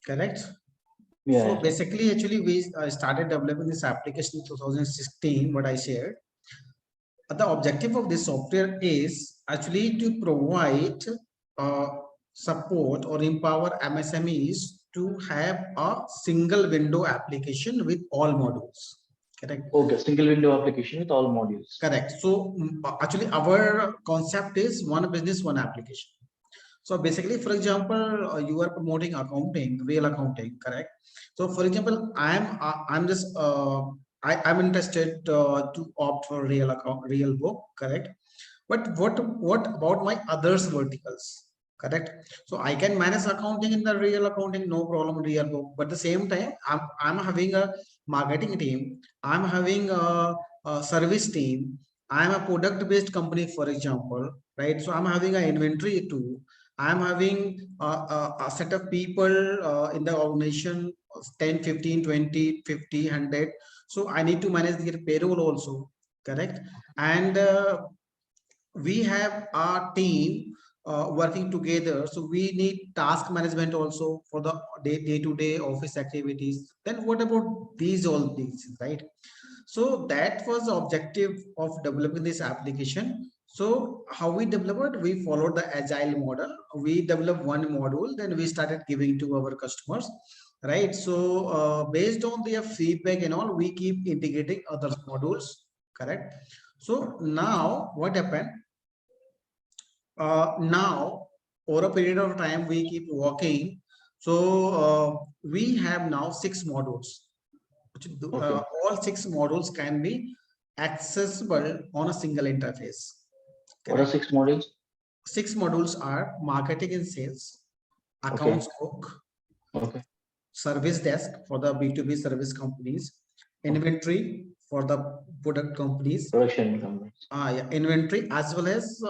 correct? Yeah. So basically, actually, we started developing this application in 2016, what I shared. The objective of this software is actually to provide uh, support or empower MSMEs to have a single window application with all modules. Correct. Okay, single window application with all modules. Correct. So actually, our concept is one business, one application. So basically, for example, you are promoting accounting, real accounting, correct? So for example, I'm just I'm interested to opt for real book, correct? But what about my others verticals, correct? So I can manage accounting in the real accounting, no problem, real book. But at the same time, I'm having a marketing team, I'm having a service team, I'm a product based company, for example, right? So I'm having an inventory too. I'm having a set of people in the organization, 10, 15, 20, 50, 100. So I need to manage their payroll also, correct? And we have our team working together. So we need task management also for the day-to-day office activities. Then what about all these, right? So that was the objective of developing this application. So how we developed, we followed the agile model. We developed one module, then we started giving to our customers, right? So based on their feedback and all, we keep integrating other modules, correct? So now what happened? Now over a period of time, we keep working. So we have now 6 modules. Okay. All 6 modules can be accessible on a single interface. What are 6 modules? 6 modules are marketing and sales, accounts book, okay, service desk for the B2B service companies, inventory for the product companies, production companies. Yeah, inventory, as well as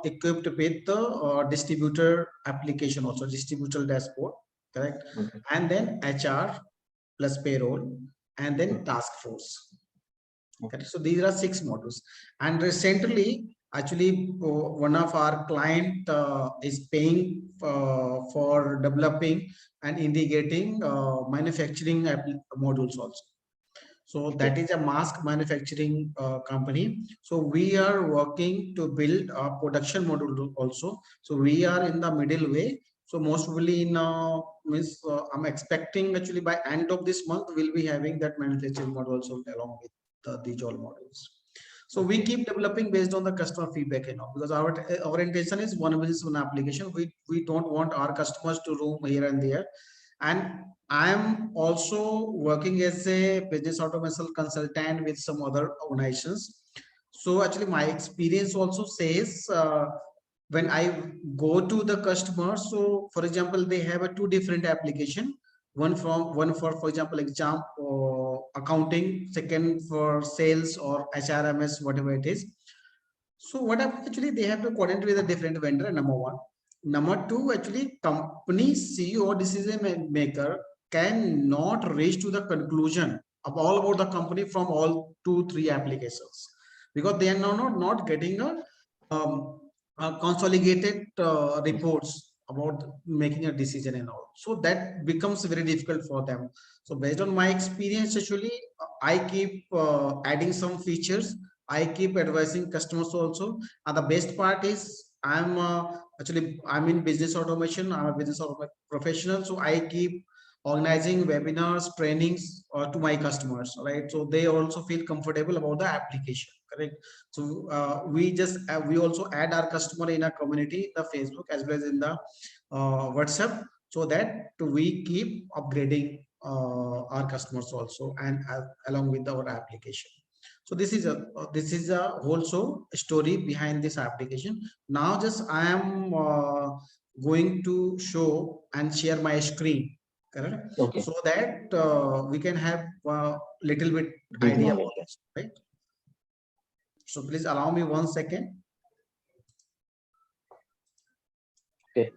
equipped with the distributor application, also distributor dashboard, correct? Okay. And then HR plus payroll, and then task force. Okay. So these are 6 modules. And recently, actually, one of our client is paying for developing and integrating manufacturing modules also. So that is a mask manufacturing company. So we are working to build a production module also. So we are in the middle way. So most probably in I'm expecting actually by end of this month we'll be having that manufacturing module also along with these all modules. So we keep developing based on the customer feedback, because our intention is one business, one application. We don't want our customers to roam here and there. And I am also working as a business automation consultant with some other organizations. So actually my experience also says when I go to the customer, so for example, they have a 2 different application, one for example, exam or accounting, second for sales or HRMS, whatever it is. So what actually they have to coordinate with a different vendor, number one. Number two, actually company CEO or decision maker cannot reach to the conclusion of all about the company from all 2-3 applications, because they are not getting a consolidated reports about making a decision and all. So that becomes very difficult for them. So based on my experience, actually, I keep adding some features. I keep advising customers also. And the best part is I'm in business automation. I'm a business professional. So I keep organizing webinars, trainings to my customers, right? So they also feel comfortable about the application, correct? So we also add our customer in a community, the Facebook as well as in the WhatsApp, so that we keep upgrading our customers also, and along with our application. So this is a also story behind this application. Now just I am going to show and share my screen, correct? Okay. So that we can have a little bit idea about this, right? So please allow me 1 second. Okay.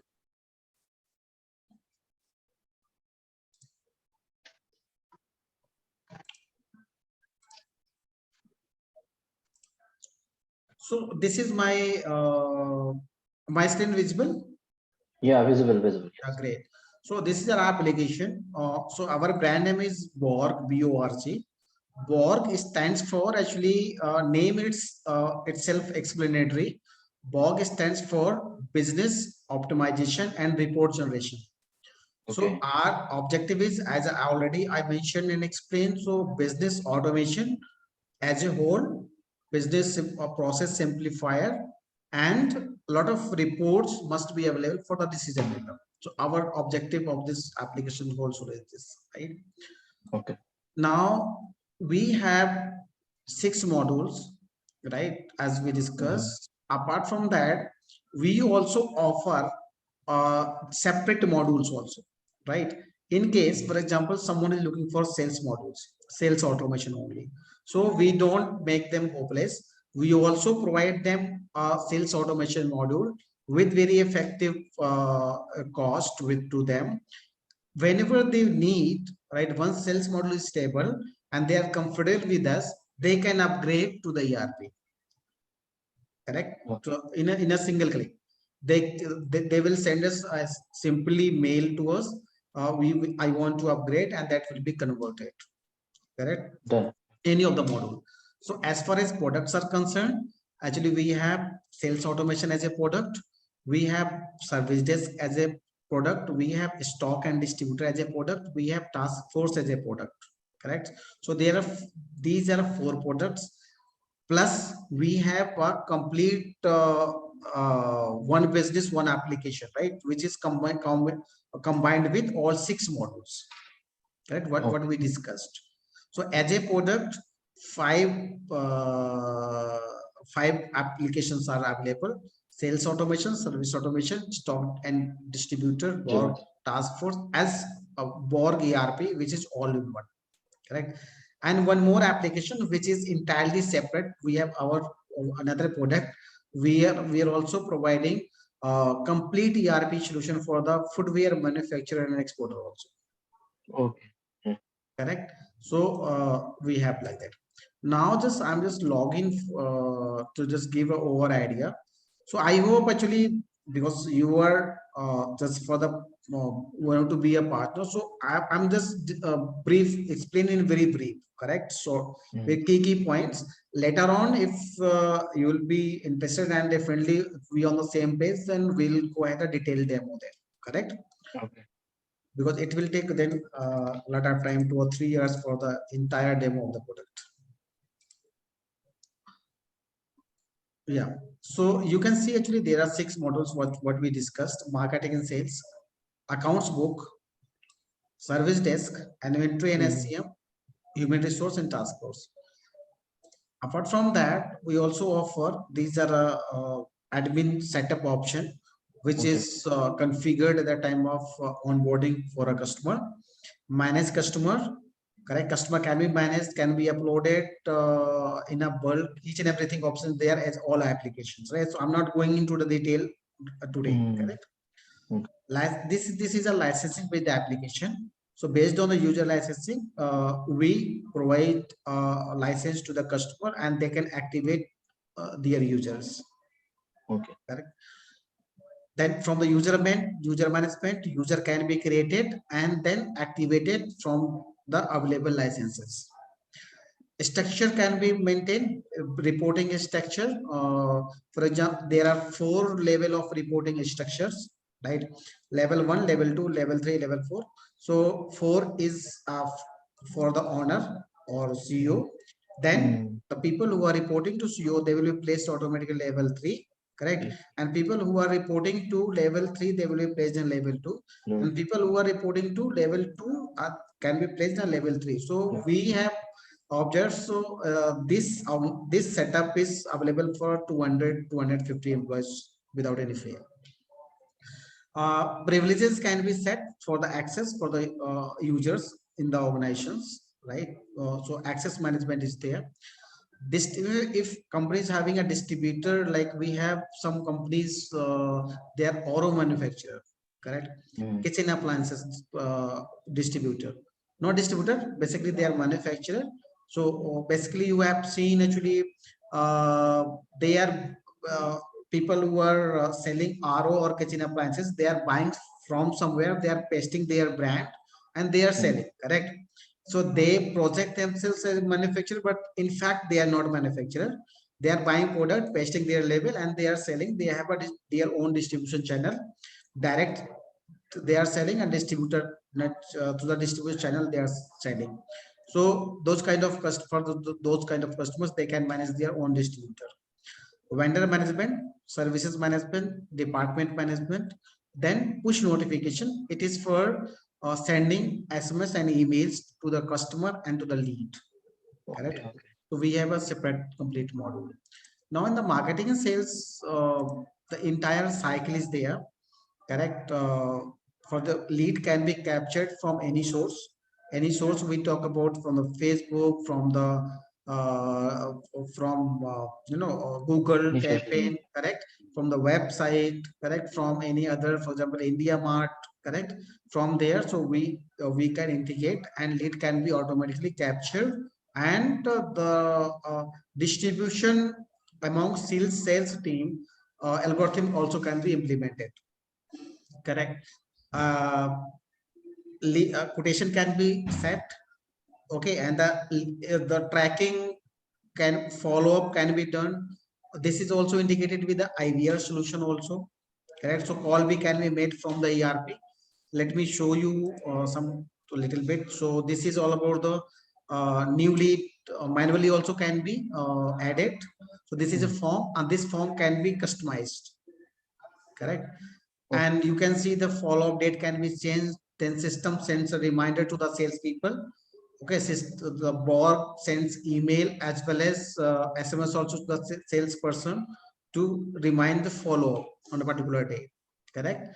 So this is my screen visible? Yeah, visible. Great. So this is our application. So our brand name is BORG, B-O-R-G. BORG stands for, actually name itself explanatory. BORG stands for Business Optimization and Report Generation. So Okay. our objective is, as I mentioned and explained, so business automation as a whole, business process simplifier, and a lot of reports must be available for the decision maker. So our objective of this application also is this, right? Okay. Now we have 6 modules, right? As we discussed. Apart from that, we also offer separate modules also, right? In case, for example, someone is looking for sales modules, sales automation only. So we don't make them hopeless. We also provide them a sales automation module with very effective cost with to them whenever they need, right? Once sales model is stable and they are comfortable with us, they can upgrade to the ERP, correct? Okay. So in a single click, they will send us a simply mail to us. I want to upgrade, and that will be converted, correct? Done. Any of the module. So as far as products are concerned, actually we have sales automation as a product, we have service desk as a product, we have stock and distributor as a product, we have task force as a product, correct? So there are, these are 4 products, plus we have a complete one business one application, right, which is combined with all 6 modules, right? What we discussed. So as a product, 5 applications are available: sales automation, service automation, stock and distributor, BORG task force, as a BORG ERP, which is all in one, correct? And one more application which is entirely separate. We have our another product. We are also providing complete ERP solution for the footwear manufacturer and exporter also. Okay. Correct. So we have like that. Now I'm just logging to just give an over idea. So I hope, actually, because you are just for the want to be a partner, so I'm just brief explaining very brief, correct? So with key points. Later on, if you will be interested and definitely if we on the same page, then we'll go ahead and detail demo there, correct? Okay. Because it will take then a lot of time, 2 or 3 years for the entire demo of the product. Yeah, so you can see actually there are 6 modules what we discussed: marketing and sales, accounts book, service desk, inventory and SCM, human resource, and task force. Apart from that, we also offer, these are admin setup option, which is configured at the time of onboarding for a customer. Manage customer, correct? Customer can be managed, can be uploaded in a bulk, each and everything option there as all applications, right? So I'm not going into the detail today, correct? This is a licensing based application. So based on the user licensing, we provide a license to the customer and they can activate their users. Okay. Correct. Then from the user management, user can be created and then activated from the available licenses. Structure can be maintained, reporting structure. For example, there are 4 level of reporting structures, right? Level 1, level 2, level 3, level 4. So 4 is for the owner or CEO. Then the people who are reporting to CEO, they will be placed automatically level 3, correct? And people who are reporting to level 3, they will be placed in level 2. And people who are reporting to level 2 can be placed in level 3. So we have objects. So this setup is available for 250 employees without any fail. Privileges can be set for the access for the users in the organizations, right? So access management is there. If companies having a distributor, like we have some companies, they are auto manufacturer, correct? Kitchen appliances distributor, not distributor, basically they are manufacturer. So basically you have seen actually they are people who are selling RO or kitchen appliances, they are buying from somewhere, they are pasting their brand and they are selling, correct? So they project themselves as manufacturer, but in fact they are not manufacturer. They are buying product, pasting their label, and they are selling. They have their own distribution channel, direct they are selling, and distributor to the distribution channel they are selling. So those kind of those kind of customers, they can manage their own distributor. Vendor management, services management, department management, then push notification. It is for sending SMS and emails to the customer and to the lead. Correct. Okay. So we have a separate complete module. Now in the marketing and sales, the entire cycle is there. Correct. For the lead can be captured from any source. Any source we talk about, from the Facebook, from the Google campaign, correct, from the website, correct, from any other, for example, India Mart, correct, from there. So we can integrate, and lead can be automatically captured, and the distribution among sales team algorithm also can be implemented, correct. Quotation can be set, okay, and the tracking can follow up can be done. This is also integrated with the IVR solution also, correct. So call we can be made from the ERP. Let me show you some little bit. So this is all about the new lead. Manually also can be added. So this is a form, and this form can be customized, correct. And you can see the follow-up date can be changed. Then system sends a reminder to the salespeople. Okay, the BORG sends email as well as SMS also to the salesperson to remind the follow-up on a particular day, correct.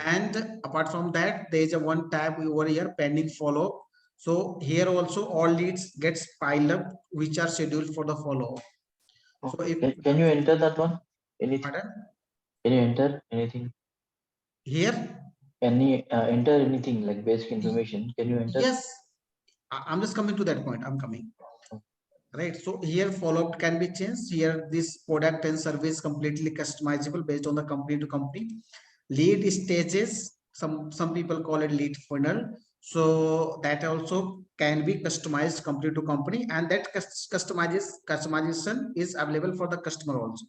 And apart from that, there is a one tab over here, pending follow-up. So here also all leads gets piled up which are scheduled for the follow-up. So if can you enter that one? Anything? Pardon? Can you enter anything Here? Enter anything like basic information? Can you enter? Yes, I'm just coming to that point. I'm coming. Right. So here follow-up can be changed. Here this product and service completely customizable based on the company to company. Lead stages, some people call it lead funnel. So that also can be customized company to company, and that customization is available for the customer also.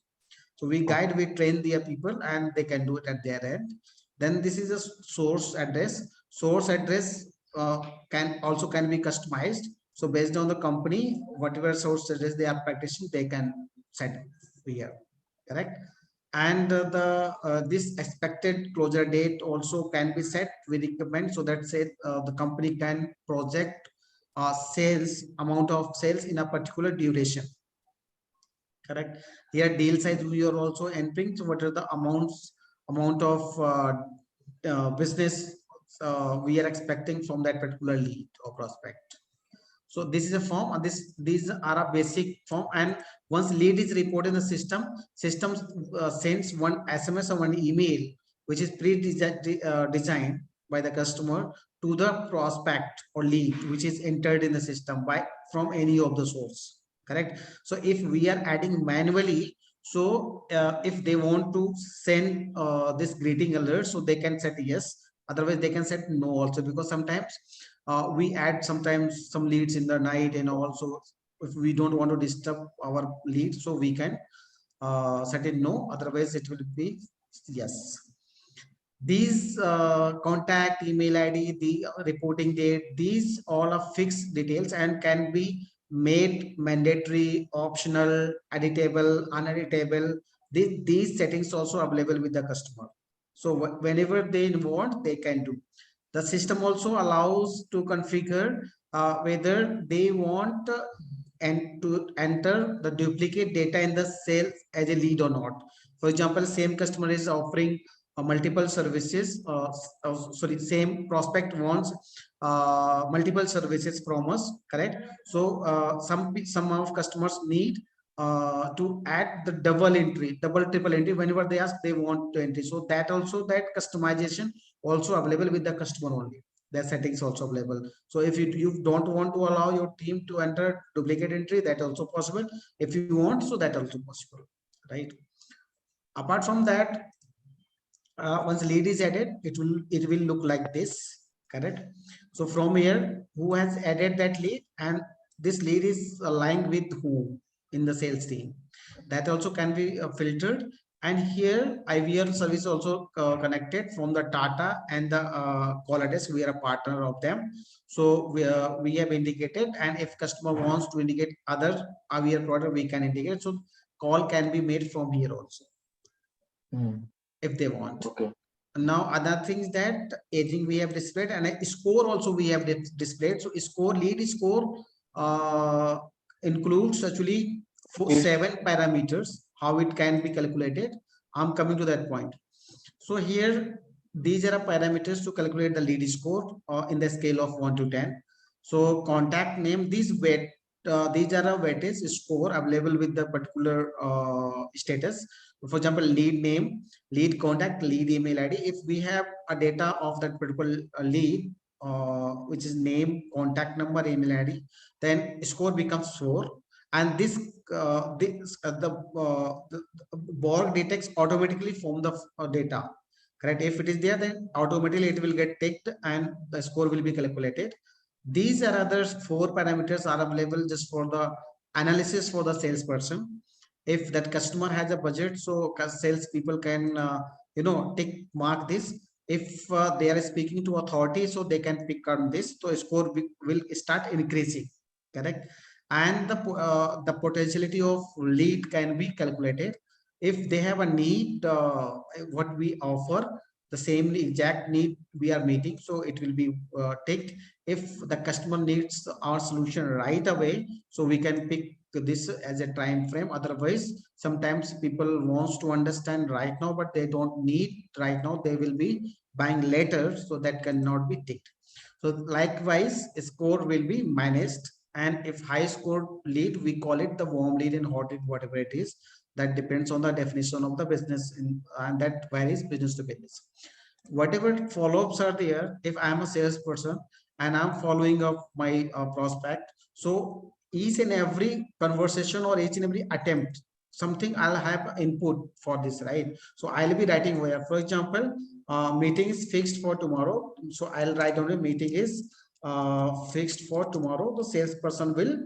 So we guide, we train their people, and they can do it at their end. Then this is a source address. Source address can be customized. So based on the company, whatever source address they are practicing, they can set here, correct. And this expected closure date also can be set. We recommend, so that say the company can project sales, amount of sales in a particular duration, correct. Here deal size we are also entering. So what are the amount of business we are expecting from that particular lead or prospect. So this is a form, and these are a basic form. And once lead is reported in the system sends one SMS or one email which is designed by the customer to the prospect or lead which is entered in the system from any of the source, correct. So if we are adding manually, so if they want to send this greeting alert, so they can set yes, otherwise they can set no also, because sometimes we add sometimes some leads in the night, and also if we don't want to disturb our leads, so we can set it no, otherwise it will be yes. These contact, email ID, the reporting date, these all are fixed details and can be made mandatory, optional, editable, uneditable. These settings also available with the customer. So whenever they want, they can do. The system also allows to configure whether they want and to enter the duplicate data in the sales as a lead or not. For example, same customer is offering multiple services. Sorry, same prospect wants multiple services from us, correct. So some of customers need to add the double entry, triple entry whenever they ask they want to entry. So that also, that customization also available with the customer only. Their settings also available. So if you don't want to allow your team to enter duplicate entry, that also possible. If you want, so that also possible, right. Apart from that, once lead is added, it will look like this, correct? So from here, who has added that lead, and this lead is aligned with who in the sales team, that also can be filtered. And here IVR service also connected from the Tata and the Qualitas. We are a partner of them, so we have indicated, and if customer wants to indicate other IVR product, we can indicate. So call can be made from here also if they want. Okay. Now other things that aging we have displayed, and a score also we have displayed. So score, lead score includes actually seven parameters, how it can be calculated. I'm coming to that point. So here these are parameters to calculate the lead score in the scale of 1 to 10. So contact name, these these are a weightage score available with the particular status. For example, lead name, lead contact, lead email ID. If we have a data of that particular lead, which is name, contact number, email ID, then score becomes 4. And the BORG detects automatically from the data, correct? If it is there, then automatically it will get ticked and the score will be calculated. These are other 4 parameters are available just for the analysis for the salesperson. If that customer has a budget, so sales people can tick mark this. If they are speaking to authority, so they can pick on this, so score will start increasing, correct? And the potentiality of lead can be calculated. If they have a need, what we offer, the same exact need we are meeting, so it will be ticked. If the customer needs our solution right away, so we can pick this as a time frame. Otherwise, sometimes people wants to understand right now, but they don't need right now, they will be buying later, so that cannot be ticked. So likewise, score will be managed, and if high score lead, we call it the warm lead and hot lead, whatever it is. That depends on the definition of the business, and that varies business to business. Whatever follow-ups are there, if I'm a salesperson and I'm following up my prospect, so each and every conversation or each and every attempt, something I'll have input for this, right? So I'll be writing where, for example, meeting is fixed for tomorrow, so I'll write down a meeting is fixed for tomorrow. The salesperson will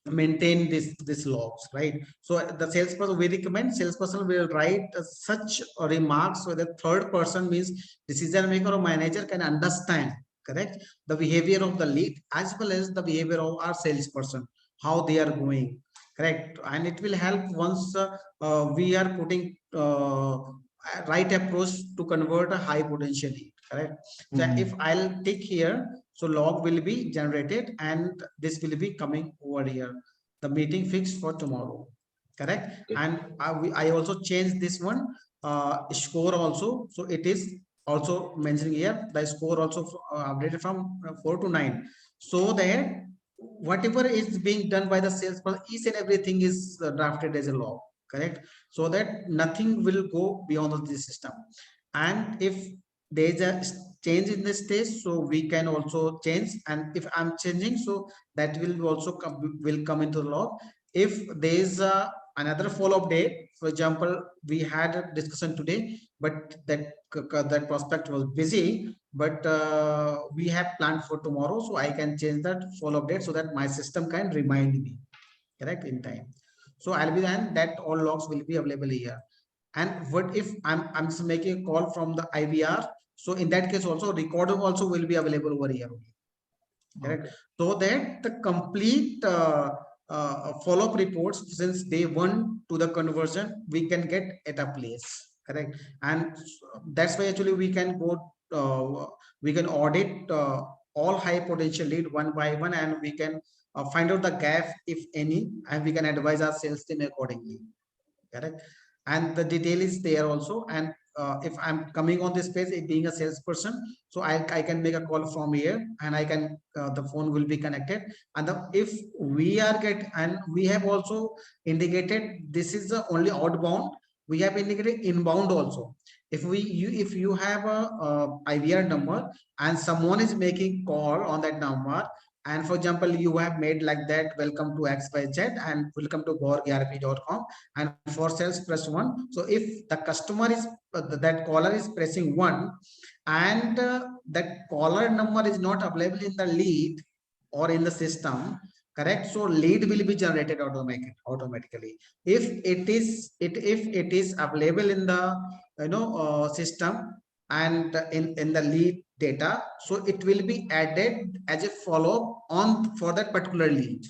maintain this logs, right? So the salesperson, we recommend salesperson will write such remarks so the third person, means decision maker or manager, can understand, correct, the behavior of the lead as well as the behavior of our salesperson, how they are going, correct? And it will help once we are putting right approach to convert a high potential lead, correct? So if I'll tick here, so log will be generated and this will be coming over here, the meeting fixed for tomorrow, correct? Okay. And I also changed this one score also, so it is also mentioning here the score also updated from 4 to 9, so that whatever is being done by the salesperson, each and everything is drafted as a log, correct? So that nothing will go beyond the system. And if there is a change in the stage, so we can also change, and if I'm changing, so that will also come into the log. If there is another follow-up date, for example, we had a discussion today, but that prospect was busy, but we have planned for tomorrow, so I can change that follow-up date so that my system can remind me, correct, in time. So I'll be then that all logs will be available here. And what if I'm just making a call from the IVR, so in that case also recording also will be available over here, correct? Okay. So that the complete follow-up reports since day 1 to the conversion we can get at a place, correct? And that's why actually we can go we can audit all high potential lead one by one, and we can find out the gap if any, and we can advise our sales team accordingly, correct? And the detail is there also. And if I'm coming on this page, being a salesperson, so I can make a call from here, and I can the phone will be connected. And if we are and we have also indicated this is the only outbound, we have indicated inbound also. If if you have a IVR number and someone is making call on that number, And for example, you have made like that, welcome to XYZ and welcome to BORGERP.com, and for sales press 1. So if the customer is that caller is pressing 1 and that caller number is not available in the lead or in the system, correct? So lead will be generated automatically. If it is available in the system and in the lead data, so it will be added as a follow on for that particular lead,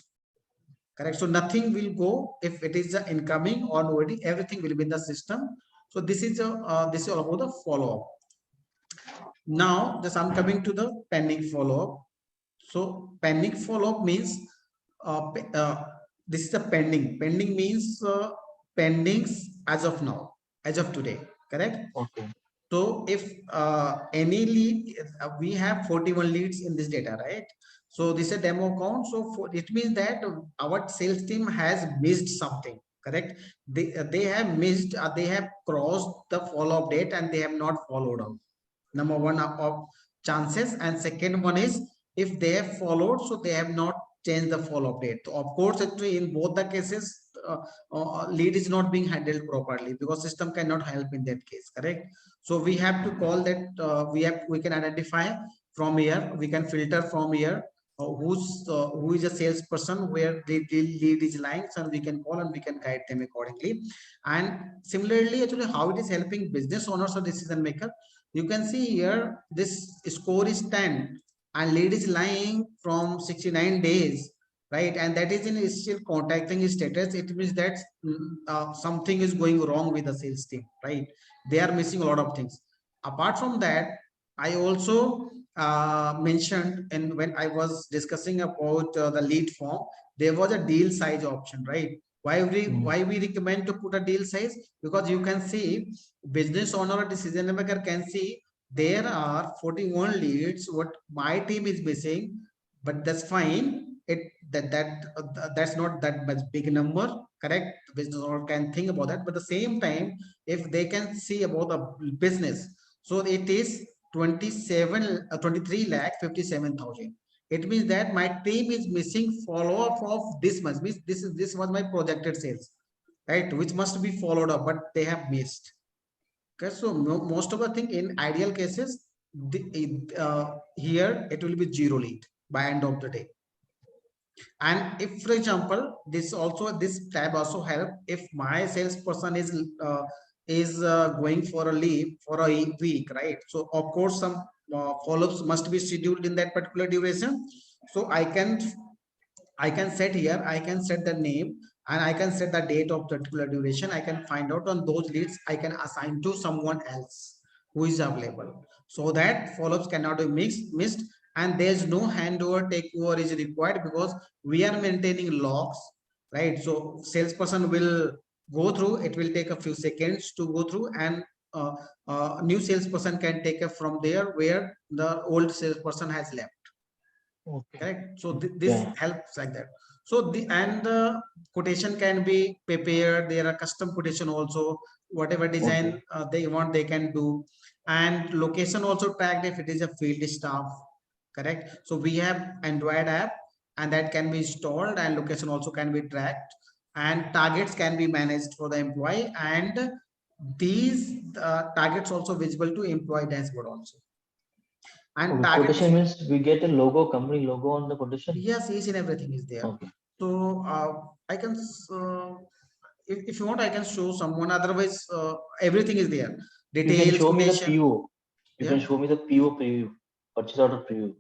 correct? So nothing will go if it is incoming or nobody, everything will be in the system. So this is all about the follow up. Now just I'm coming to the pending follow up. So pending follow up means this is the pending means pendings as of now, as of today, correct? Okay. So if any lead, we have 41 leads in this data, right? So this is a demo account. So it means that our sales team has missed something, correct? They have missed, they have crossed the follow-up date and they have not followed up. Number one of chances, and second one is if they have followed, so they have not changed the follow-up date. So of course, actually in both the cases, lead is not being handled properly because system cannot help in that case, correct? So we have to call that we can identify from here, we can filter from here who is a salesperson where the lead is lying, so we can call and we can guide them accordingly. And similarly, actually how it is helping business owners or decision maker, you can see here this score is 10 and lead is lying from 69 days, right? And that is in still contacting status. It means that something is going wrong with the sales team, right? They are missing a lot of things. Apart from that, I also mentioned, and when I was discussing about the lead form, there was a deal size option, right? Why we recommend to put a deal size? Because you can see business owner or decision maker can see there are 41 leads what my team is missing, but that's fine. That's not that much big number, correct? Business owner can think about that, but at the same time, if they can see about the business, so it is 23 lakh 57,000. It means that my team is missing follow-up of this much, means this was my projected sales, right, which must be followed up, but they have missed. Okay, so most of the thing in ideal cases, here it will be 0 lead by end of the day. And if, for example, this tab also help if my salesperson is going for a leave for a week, right? So of course some follow-ups must be scheduled in that particular duration. So I can set here, I can set the name and I can set the date of particular duration. I can find out on those leads, I can assign to someone else who is available, so that follow-ups cannot be missed, and there's no handover takeover is required because we are maintaining logs, right? So salesperson will go through, it will take a few seconds to go through, and new salesperson can take it from there where the old salesperson has left. Okay. Correct. So this helps like that. So the quotation can be prepared. There are custom quotation also. Whatever design they want, they can do. And location also tagged if it is a field staff. Correct. So we have Android app, and that can be installed, and location also can be tracked, and targets can be managed for the employee, and these targets also visible to employee dashboard also. And quotation means we get a logo, company logo on the quotation. Yes, each and everything is there. Okay. So I can, if you want, I can show someone. Otherwise, everything is there. Details. You can show me the PO. You can show me the PO preview, purchase order preview.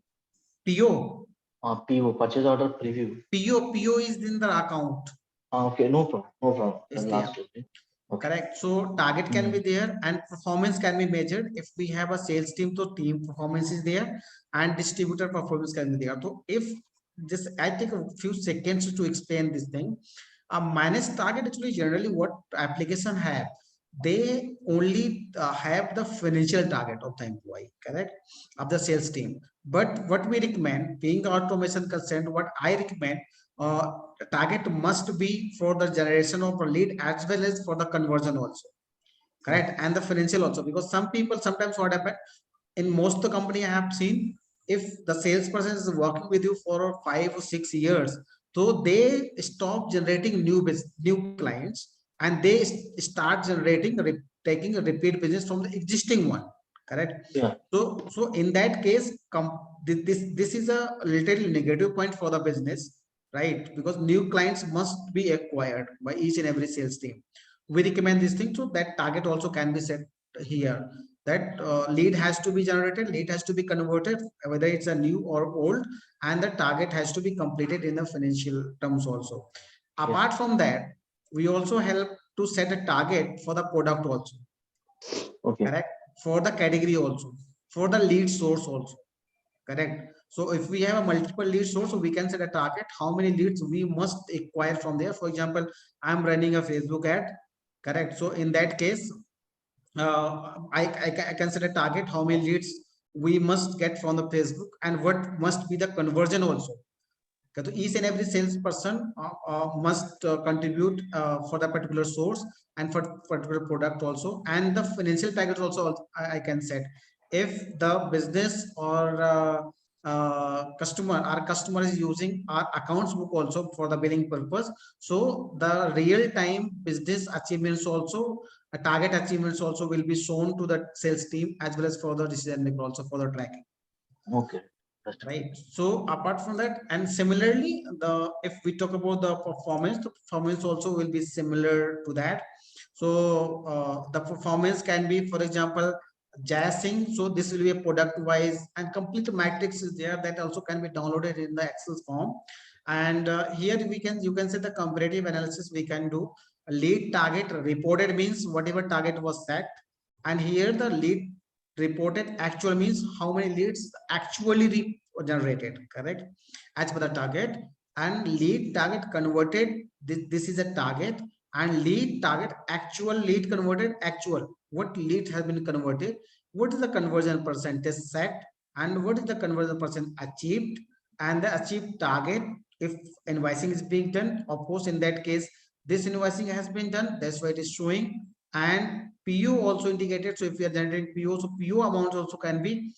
PO. PO, purchase order preview. PO is in the account. Okay, no problem. No problem. Is there. Okay. Correct. So target can be there and performance can be measured. If we have a sales team, so team performance is there and distributor performance can be there. So if just I take a few seconds to explain this thing. A minus target actually generally what application have, they only have the financial target of the employee, correct, of the sales team. But what we recommend, being automation concerned, what I recommend, target must be for the generation of a lead as well as for the conversion also, correct, and the financial also, because some people sometimes what happen in most of the company I have seen, if the salesperson is working with you for 5 or 6 years, so they stop generating new clients, and they start generating taking a repeat business from the existing one, correct? Yeah. So in that case, this is a little negative point for the business, right? Because new clients must be acquired by each and every sales team. We recommend this thing, so that target also can be set here, that lead has to be generated, lead has to be converted, whether it's a new or old, and the target has to be completed in the financial terms also. Apart from that, we also help to set a target for the product also, correct, for the category also, for the lead source also, correct. So if we have a multiple lead source, so we can set a target how many leads we must acquire from there. For example, I'm running a Facebook ad, correct. So in that case, I can set a target how many leads we must get from the Facebook, and what must be the conversion also. So each and every salesperson must contribute for the particular source and for particular product also, and the financial target also I can set. If the business or our customer is using our accounts book also for the billing purpose, so the real time business achievements also, target achievements also will be shown to the sales team, as well as for the decision maker also for the tracking. Okay. Right. So apart from that, and similarly, if we talk about the performance also will be similar to that. So the performance can be, for example, jazzing. So this will be a product wise, and complete matrix is there that also can be downloaded in the Excel form. And here you can say the comparative analysis we can do. Lead target reported means whatever target was set, and here the lead reported actual means how many leads actually generated, correct, as per the target. And lead target converted, this is a target, and lead target actual lead converted, actual what lead has been converted, what is the conversion percentage set, and what is the conversion percent achieved, and the achieved target. If invoicing is being done, of course in that case this invoicing has been done, that's why it is showing. And PO also indicated. So if we are generating PO, so PO amount also can be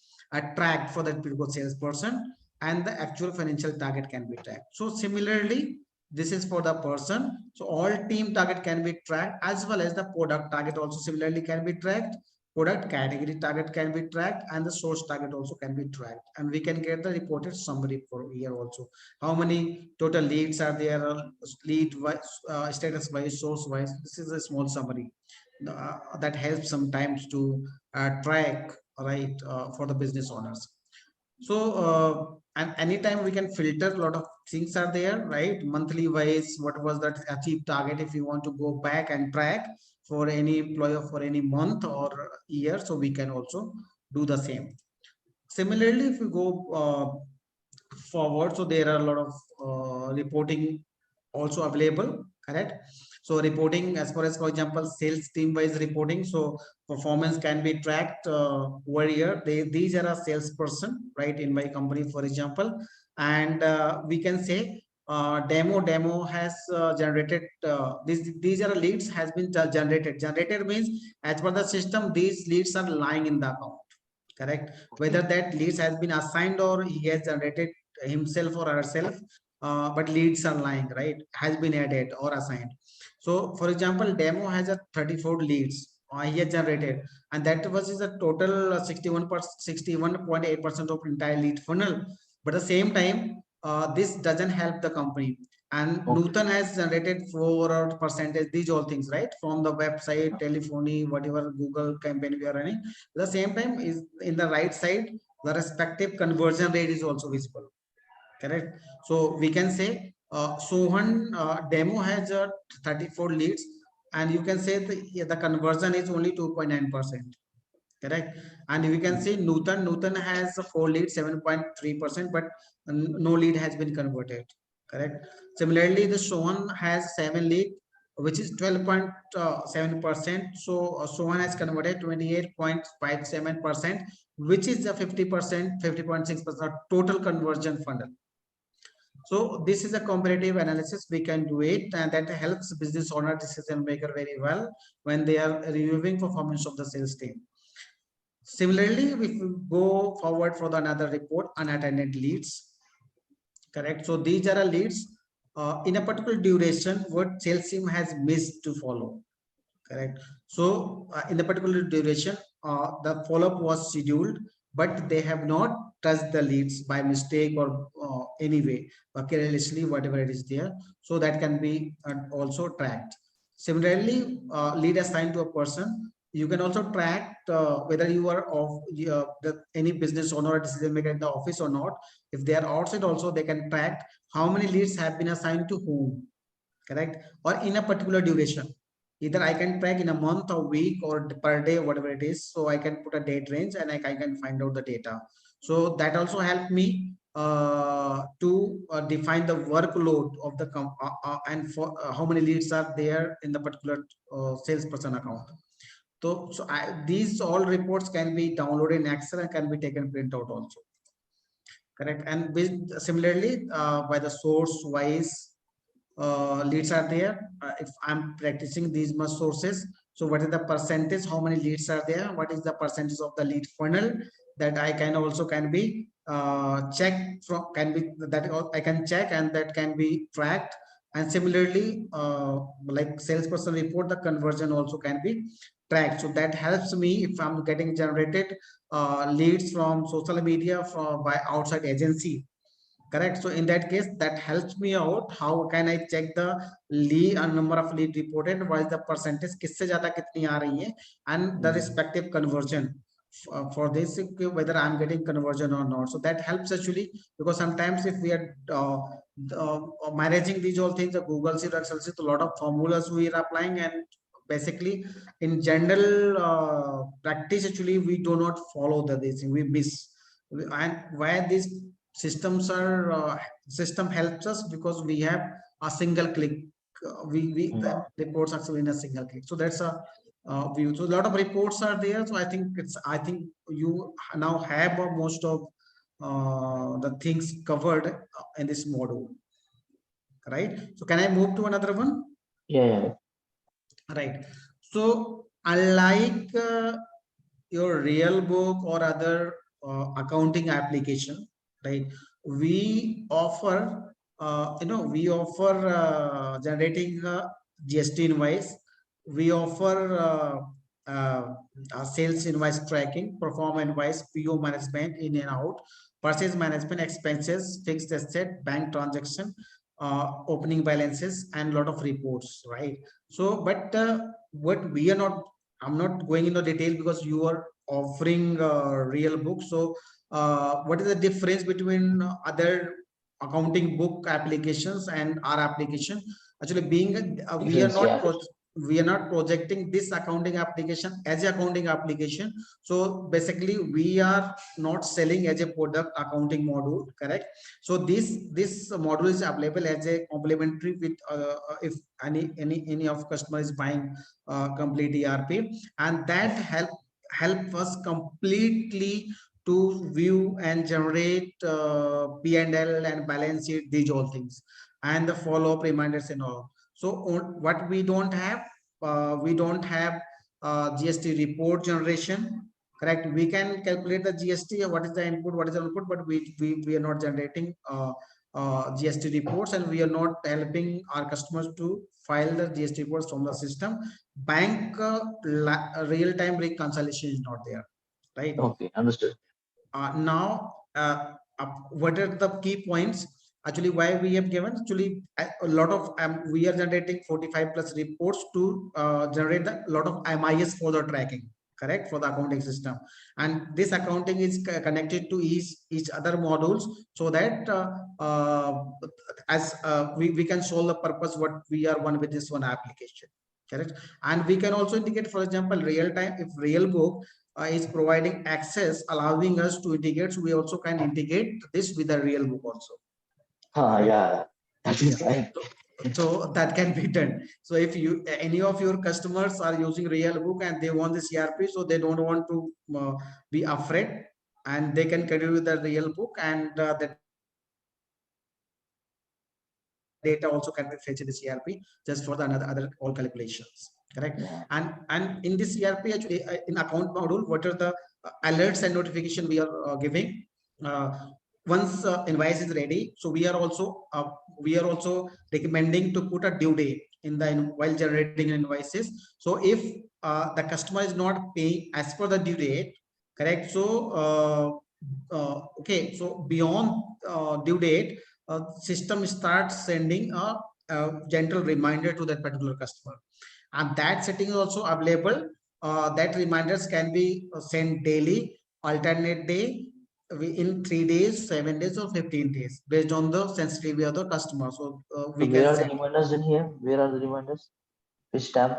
tracked for that particular salesperson, and the actual financial target can be tracked. So similarly, this is for the person. So all team target can be tracked, as well as the product target also similarly can be tracked. Product category target can be tracked, and the source target also can be tracked. And we can get the reported summary for here also. How many total leads are there, lead wise, status wise, source wise. This is a small summary that helps sometimes to track, right, for the business owners. So and anytime we can filter, a lot of things are there, right? Monthly wise, what was that achieved target, if you want to go back and track for any employer for any month or year, so we can also do the same. Similarly, if we go forward, so there are a lot of reporting also available, correct. So reporting, as far as, for example, sales team wise reporting, so performance can be tracked over here. These are a salesperson, right, in my company, for example. And we can say demo has generated these are leads has been generated means, as per the system, these leads are lying in the account, correct. Whether that leads has been assigned or he has generated himself or herself, but leads are lying, right, has been added or assigned. So for example, demo has a 34 leads he has generated, and that was is a total 61.8% of entire lead funnel. But at the same time, this doesn't help the company. And Nutan has generated 4% these all things, right, from the website, telephony, whatever Google campaign we are running. At the same time, is in the right side, the respective conversion rate is also visible, correct. So we can say Sohan demo has 34 leads, and you can say the conversion is only 2.9%, correct. And we can say Nutan has 4 leads, 7.3%, but no lead has been converted, correct. Similarly, the Sohan has 7 lead, which is 12.7%. So Sohan has converted 28.57%, which is the 50%, 50.6% total conversion funnel. So this is a comparative analysis we can do it, and that helps business owner, decision maker very well when they are reviewing performance of the sales team. Similarly, if we go forward for the another report, unattended leads, correct? So these are leads in a particular duration what sales team has missed to follow, correct? So in the particular duration, the follow-up was scheduled, but they have not touched the leads by mistake or anyway, carelessly, whatever it is there. So that can be also tracked. Similarly, lead assigned to a person, you can also track whether you are of any business owner or decision maker in the office or not. If they are outside also, they can track how many leads have been assigned to whom, correct? Or in a particular duration. Either I can track in a month or week or per day, whatever it is. So I can put a date range and I can find out the data. So that also helped me to define the workload of the and for how many leads are there in the particular salesperson account. So these all reports can be downloaded in Excel and can be taken print out also, correct? And similarly, by the source wise leads are there. If I'm practicing these much sources, so what is the percentage, how many leads are there, what is the percentage of the lead funnel, that I can also can be checked from, can be that I can check and that can be tracked. And similarly, like salesperson report, the conversion also can be tracked. So that helps me if I'm getting generated leads from social media from by outside agency, correct? So in that case, that helps me out. How can I check the lead and number of lead reported, what is the percentage, किससे ज़्यादा कितनी आ रही है, and the respective conversion for this, whether I'm getting conversion or not. So that helps actually, because sometimes if we are managing these all things, the Google Sheet, Excel Sheet, a lot of formulas we are applying, and basically in general practice actually we do not follow this thing, we miss. And why these systems are system helps us, because we have a single click, we the reports are in a single click. So that's a view. So a lot of reports are there. So I think you now have most of the things covered in this module, right? So can I move to another one? Yeah. Right. So unlike your real book or other accounting application, right? We offer, we offer generating GST invoice. We offer sales invoice tracking, perform invoice, PO management in and out, purchase management, expenses, fixed asset, bank transaction, opening balances, and a lot of reports, right? So, but what we are not, I'm not going into detail because you are offering real books. So what is the difference between other accounting book applications and our application? Actually, being we are not projecting this accounting application as an accounting application. So basically we are not selling as a product accounting module, correct? So this module is available as a complementary with if any of customer is buying complete ERP, and that help us completely to view and generate P&L and balance sheet, these all things, and the follow-up reminders and all. So what we don't have GST report generation, correct? We can calculate the GST, what is the input, what is the output, but we are not generating GST reports, and we are not helping our customers to file the GST reports from the system. Bank real-time reconciliation is not there, right? Okay, understood. Now, what are the key points? Actually, why we have given, actually a lot of we are generating 45 plus reports to generate a lot of MIS for the tracking, correct, for the accounting system. And this accounting is connected to each other modules, so that as we can solve the purpose what we are one with this one application, correct? And we can also indicate, for example, real time, if real book is providing access, allowing us to integrate, so we also can integrate this with the real book also. Yeah, that is right. So that can be done. So if you any of your customers are using real book and they want this ERP, so they don't want to be afraid, and they can continue with the real book, and the data also can be fetched in this ERP just for the other all calculations, correct? And in this ERP, actually in account module, what are the alerts and notification we are giving. Once invoice is ready, so we are also recommending to put a due date in the while generating invoices. So if the customer is not paying as per the due date, correct? So okay, so beyond due date, system starts sending a gentle reminder to that particular customer, and that setting is also available. That reminders can be sent daily, alternate day, in 3 days, 7 days, or 15 days, based on the sensitivity of the customer. So we So can where are the set reminders in here? Where are the reminders? Which tab?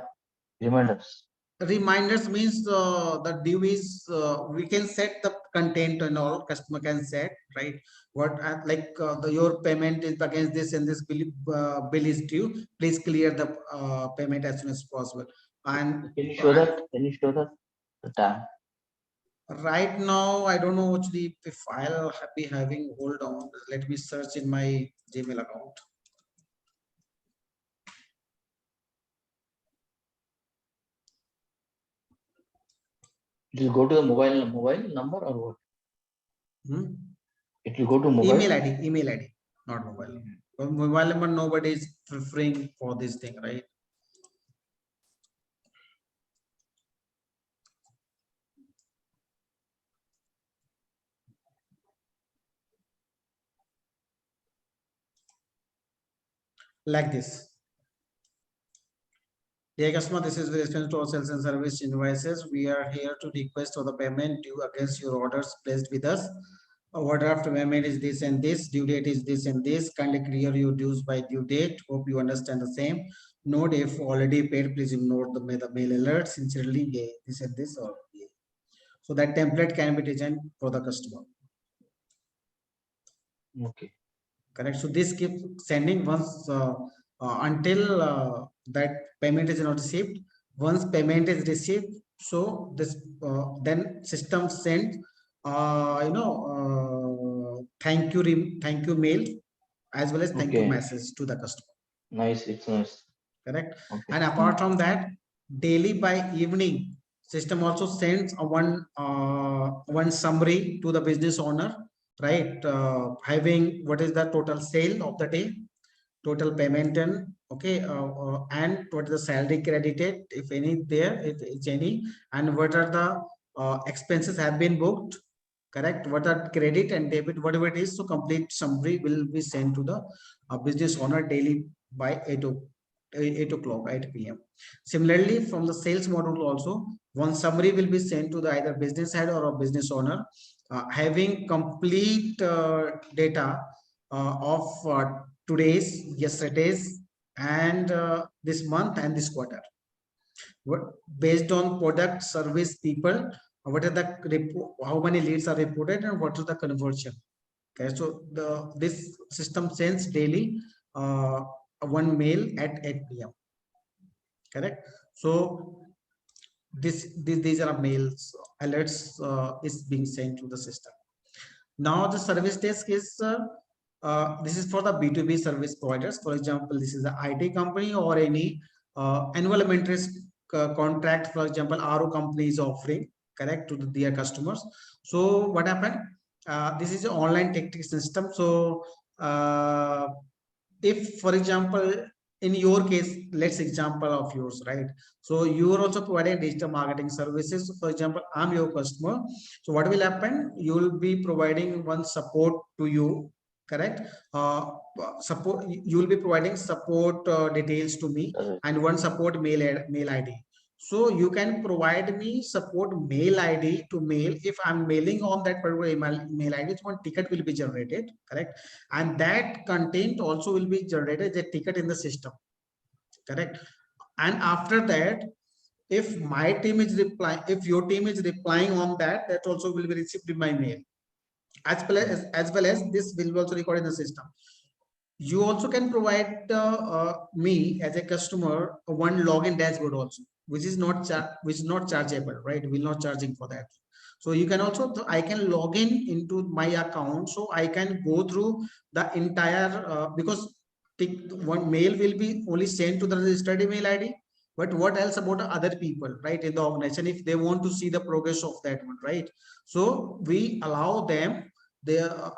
Reminders. reminders means the due is we can set the content and all customer can set, right? What like your payment is against this and this bill is due. Please clear the payment as soon as possible. And Can you show that? Can you show that? The tab. right now, I don't know actually if I'll be having. Hold on, let me search in my Gmail account. It will go to the mobile number or what? It will go to mobile. Email ID, not mobile. Mobile number, nobody is preferring for this thing, right? Like this. Dear customer, this is with respect to our sales and service invoices. We are here to request for the payment due against your orders placed with us. Overdraft payment is this and this, due date is this and this. Kindly clear your dues by due date. Hope you understand the same. Note if already paid, please ignore the mail alert. Sincerely, this and this or so that template can be designed for the customer. Okay. Correct. So this keeps sending once until that payment is not received. Once payment is received, so this then system sends thank you mail as well as thank you message to the customer. Nice, it's nice. Correct. Okay. And apart from that, daily by evening, system also sends a one summary to the business owner, right? Having what is the total sale of the day, total payment, and okay, and what is the salary credited, if any there, if it's any, and what are the expenses have been booked, correct? What are credit and debit, whatever it is. So complete summary will be sent to the business owner daily by 8 o'clock, 8 p.m. Similarly, from the sales module also, one summary will be sent to the either business head or a business owner, having complete data of today's, yesterday's, and this month and this quarter. What based on product, service, people, what are the how many leads are reported and what is the conversion. Okay, so this system sends daily one mail at 8 p.m. Correct. So these are mails, alerts is being sent to the system. Now the service desk is this is for the B2B service providers. For example, this is the IT company or any annual interest contract. For example, RO company is offering, correct, to their customers. So what happened? This is an online technical system. So if, for example, in your case, let's example of yours, right? So you are also providing digital marketing services. For example, I'm your customer. So what will happen? You will be providing one support to you, correct? Support, you will be providing support details to me and one support mail ID. So you can provide me support mail ID to mail. If I'm mailing on that particular mail ID, one ticket will be generated, correct? And that content also will be generated, the ticket in the system, correct? And after that, if my team is replying, if your team is replying on that, that also will be received in my mail. As well as this will be also recorded in the system. You also can provide me as a customer one login dashboard also, which is not chargeable, right? We're not charging for that. So you can also, I can log into my account, so I can go through the entire because one mail will be only sent to the registered email ID, But what else about other people, right, in the organization, if they want to see the progress of that one, right? So we allow them,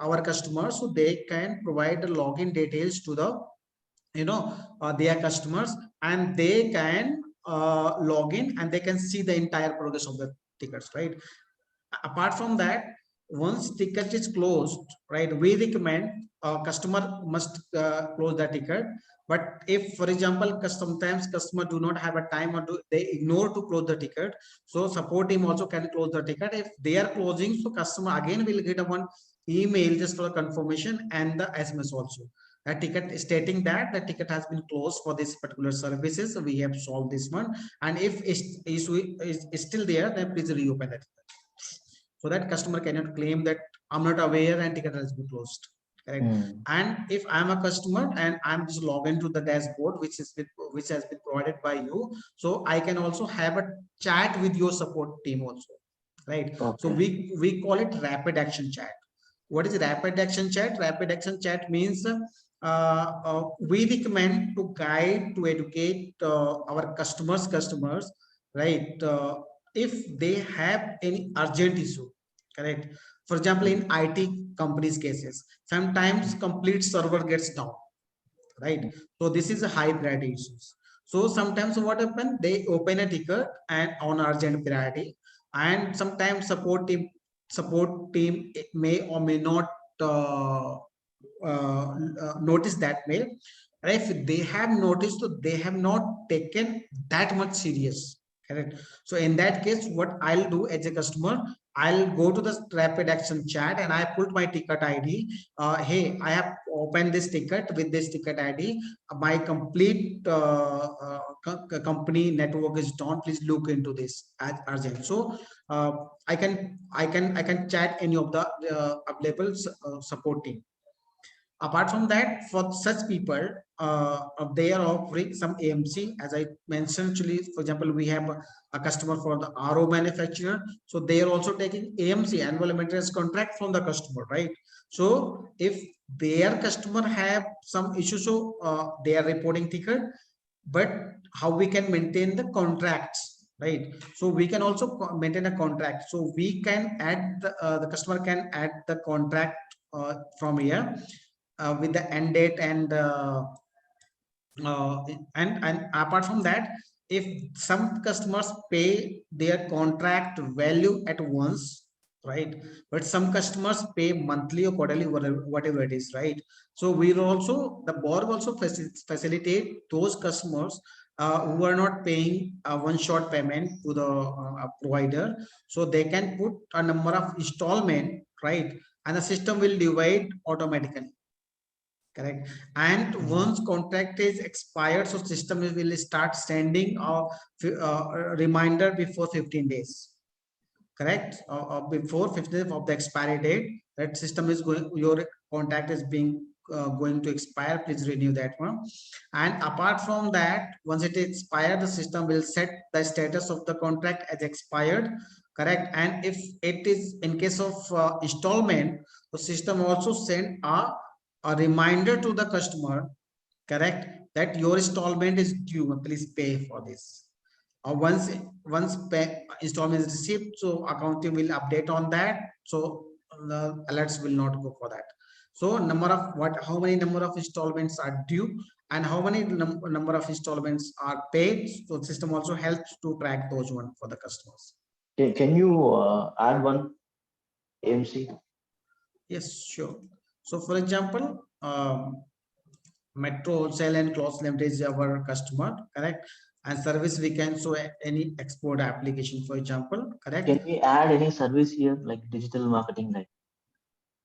our customers, so they can provide the login details to the, their customers, and they can log in and they can see the entire progress of the tickets, right? Apart from that, once ticket is closed, right, we recommend customer must close the ticket. But if, for example, sometimes customer do not have a time, or they ignore to close the ticket, so support team also can close the ticket. If they are closing, so customer again will get a one email just for confirmation, and the SMS also, a ticket stating that the ticket has been closed for this particular services, so we have solved this one. And if issue is still there, then please reopen it, so that customer cannot claim that I'm not aware and ticket has been closed. Correct. And if I'm a customer and I'm just log into the dashboard, which has been provided by you, so I can also have a chat with your support team also, right? Okay. So we call it rapid action chat. What is rapid action chat? Rapid action chat means we recommend to guide, to educate our customers, right? If they have any urgent issue, correct? For example, in IT companies cases, sometimes complete server gets down, right? So this is a high priority issues. So sometimes what happens, they open a ticket and on urgent priority, and sometimes support team may or may not notice that mail. And if they have noticed, so they have not taken that much serious, correct? So in that case, what I'll do as a customer, I'll go to the rapid action chat and I put my ticket ID. Hey, I have opened this ticket with this ticket ID. My complete company network is down. Please look into this as urgent. So I can chat any of the available support team. Apart from that, for such people, they are offering some AMC, as I mentioned. Actually, for example, we have a customer for the RO manufacturer, so they are also taking AMC, annual maintenance contract, from the customer, right? So if their customer have some issues, so they are reporting ticket, but how we can maintain the contracts, right? So we can also maintain a contract, so we can add the customer can add the contract from here with the end date, and apart from that, if some customers pay their contract value at once, right, but some customers pay monthly or quarterly, whatever it is, right? So we also, the BORG also facilitate those customers who are not paying a one-shot payment to the provider, so they can put a number of installment, right, and the system will divide automatically, correct? And once contract is expired, so system will start sending a reminder before 15 days, correct? Before 15th of the expiry date, that system is going, your contract is being going to expire, please renew that one. And apart from that, once it is expired, the system will set the status of the contract as expired, correct? And if it is in case of installment, the system also send a reminder to the customer, correct, that your installment is due, please pay for this. Once installment is received, so accounting will update on that, so the alerts will not go for that. So number of how many number of installments are due and how many number of installments are paid, so system also helps to track those one for the customers. Can you add one AMC? Yes, sure. So for example, Metro Wholesale and Cloth Limited is our customer, correct? And service we can show any export application, for example, correct? Can we add any service here, like digital marketing, like?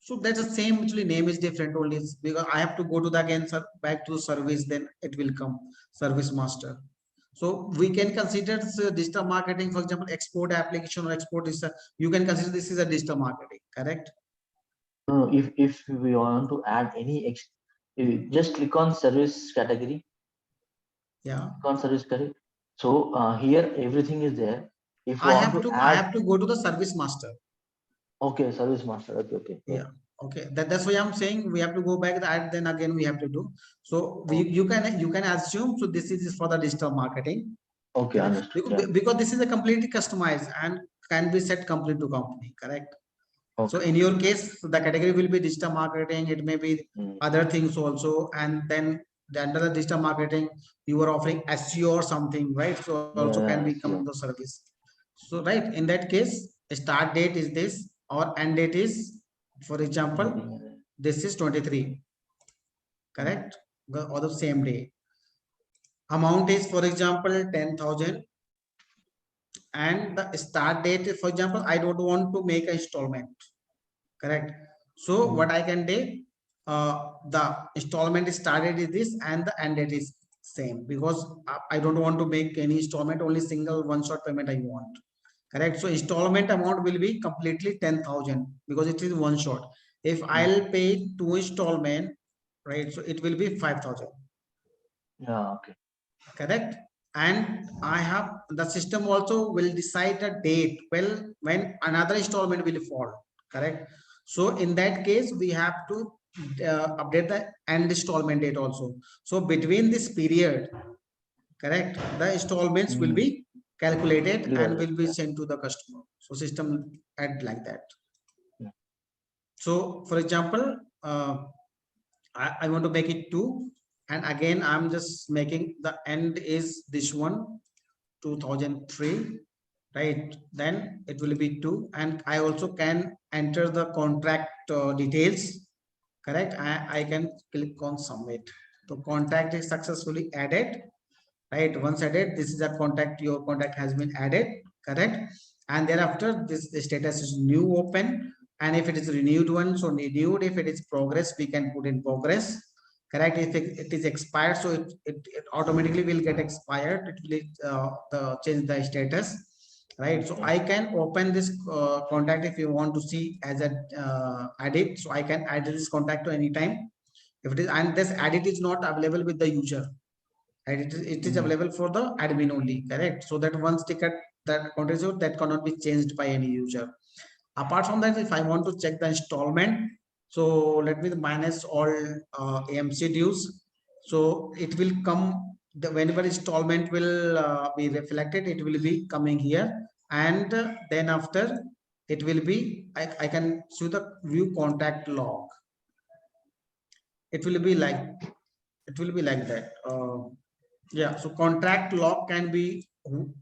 So that's the same, actually name is different only, because I have to go to the again back to service, then it will come service master. So we can consider digital marketing, for example, export application or export is you can consider this is a digital marketing, correct? No, if we want to add any you just click on service category. Yeah. Click on service category. So here everything is there. If you I want have to to add, I have to go to the service master. okay, service master. Okay. Yeah. Okay, that's why I'm saying we have to go back that, then again we have to do. So you can assume, so this is for the digital marketing, Okay, understood. Because this is a completely customized and can be set complete to company, correct? Okay. So in your case, the category will be digital marketing. It may be other things also, and then under the digital marketing, you are offering SEO or something, right? So also can become the service. So right, in that case, start date is this, or end date is, for example, this is 23, correct? Or the same day. Amount is, for example, 10,000, and the start date, for example, I don't want to make an installment, correct? So what I can do, the installment started is this and the end date is same, because I don't want to make any installment, only single one shot payment I want, correct? So installment amount will be completely 10,000 because it is one shot. If I'll pay two installment, right, so it will be 5,000. Yeah, okay. Correct. And I have the system also will decide the date, well, when another installment will fall, correct? So in that case, we have to update the end installment date also. So between this period, correct, the installments will be calculated and will be sent to the customer. So system add like that. So for example, I want to make it 2, and again I'm just making the end is this one, 2003, right? Then it will be 2, and I also can enter the contract details, correct? I can click on submit. So contract is successfully added, right? Once added, this is a contact, your contact has been added, correct? And thereafter this the status is new open, and if it is renewed one, so renewed. If it is progress, we can put in progress, correct? If it is expired, so it automatically will get expired. It will change the status, right? So I can open this contact if you want to see as a edit. So I can add this contact to any time if it is, and this edit is not available with the user, right? It is available for the admin only, correct? So that once ticket that contribute, that cannot be changed by any user. Apart from that, if I want to check the installment, so let me minus all AMC dues. So it will come, the whenever installment will be reflected, it will be coming here, and then after it will be, I can see the view contact log. It will be like that. Yeah, so contract log can be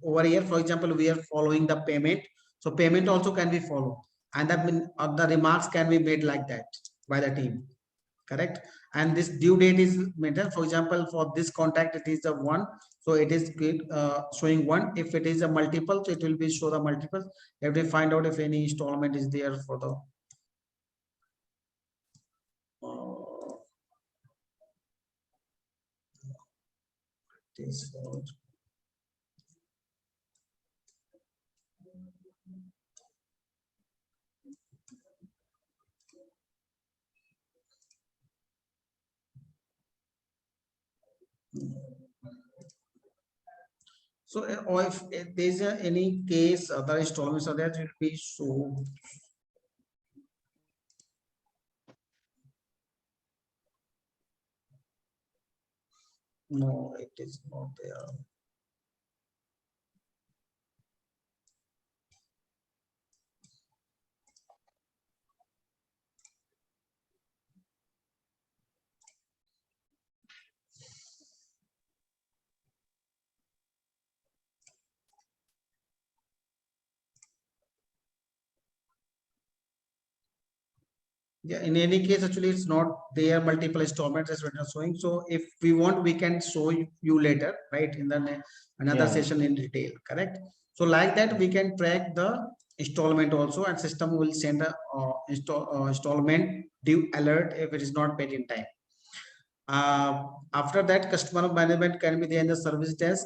over here. For example, we are following the payment, so payment also can be followed, and the remarks can be made like that by the team, correct? And this due date is maintained. For example, for this contract, it is a 1, so it is showing 1. If it is a multiple, so it will be show the multiples. You have to find out if any installment is there for the this. So, or if there's any case other installments are there, it will be so. No, it is not there. Yeah, in any case, actually, it's not there. Multiple installments as we're showing. So, if we want, we can show you later, right? In the another session in detail, correct? So, like that, we can track the installment also, and system will send a installment due alert if it is not paid in time. After that, customer management can be there in the service desk.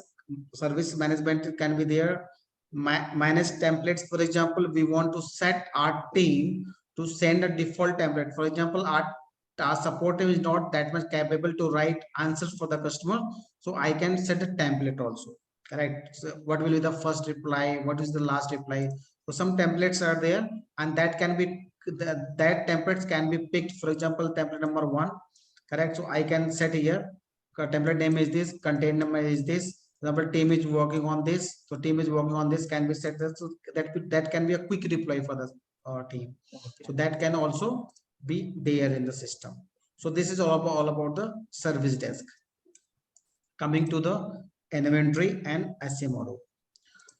Service management can be there. Minus templates, for example, we want to set our team to send a default template. For example, our support team is not that much capable to write answers for the customer, so I can set a template also, correct? So what will be the first reply, what is the last reply? So some templates are there, and that can be that templates can be picked. For example, template number 1, correct? So I can set here template name is this, content number is this, example, team is working on this, so team is working on this can be set that, so that can be a quick reply for the team. Okay. So that can also be there in the system. So this is all about the service desk. Coming to the inventory and SCM model.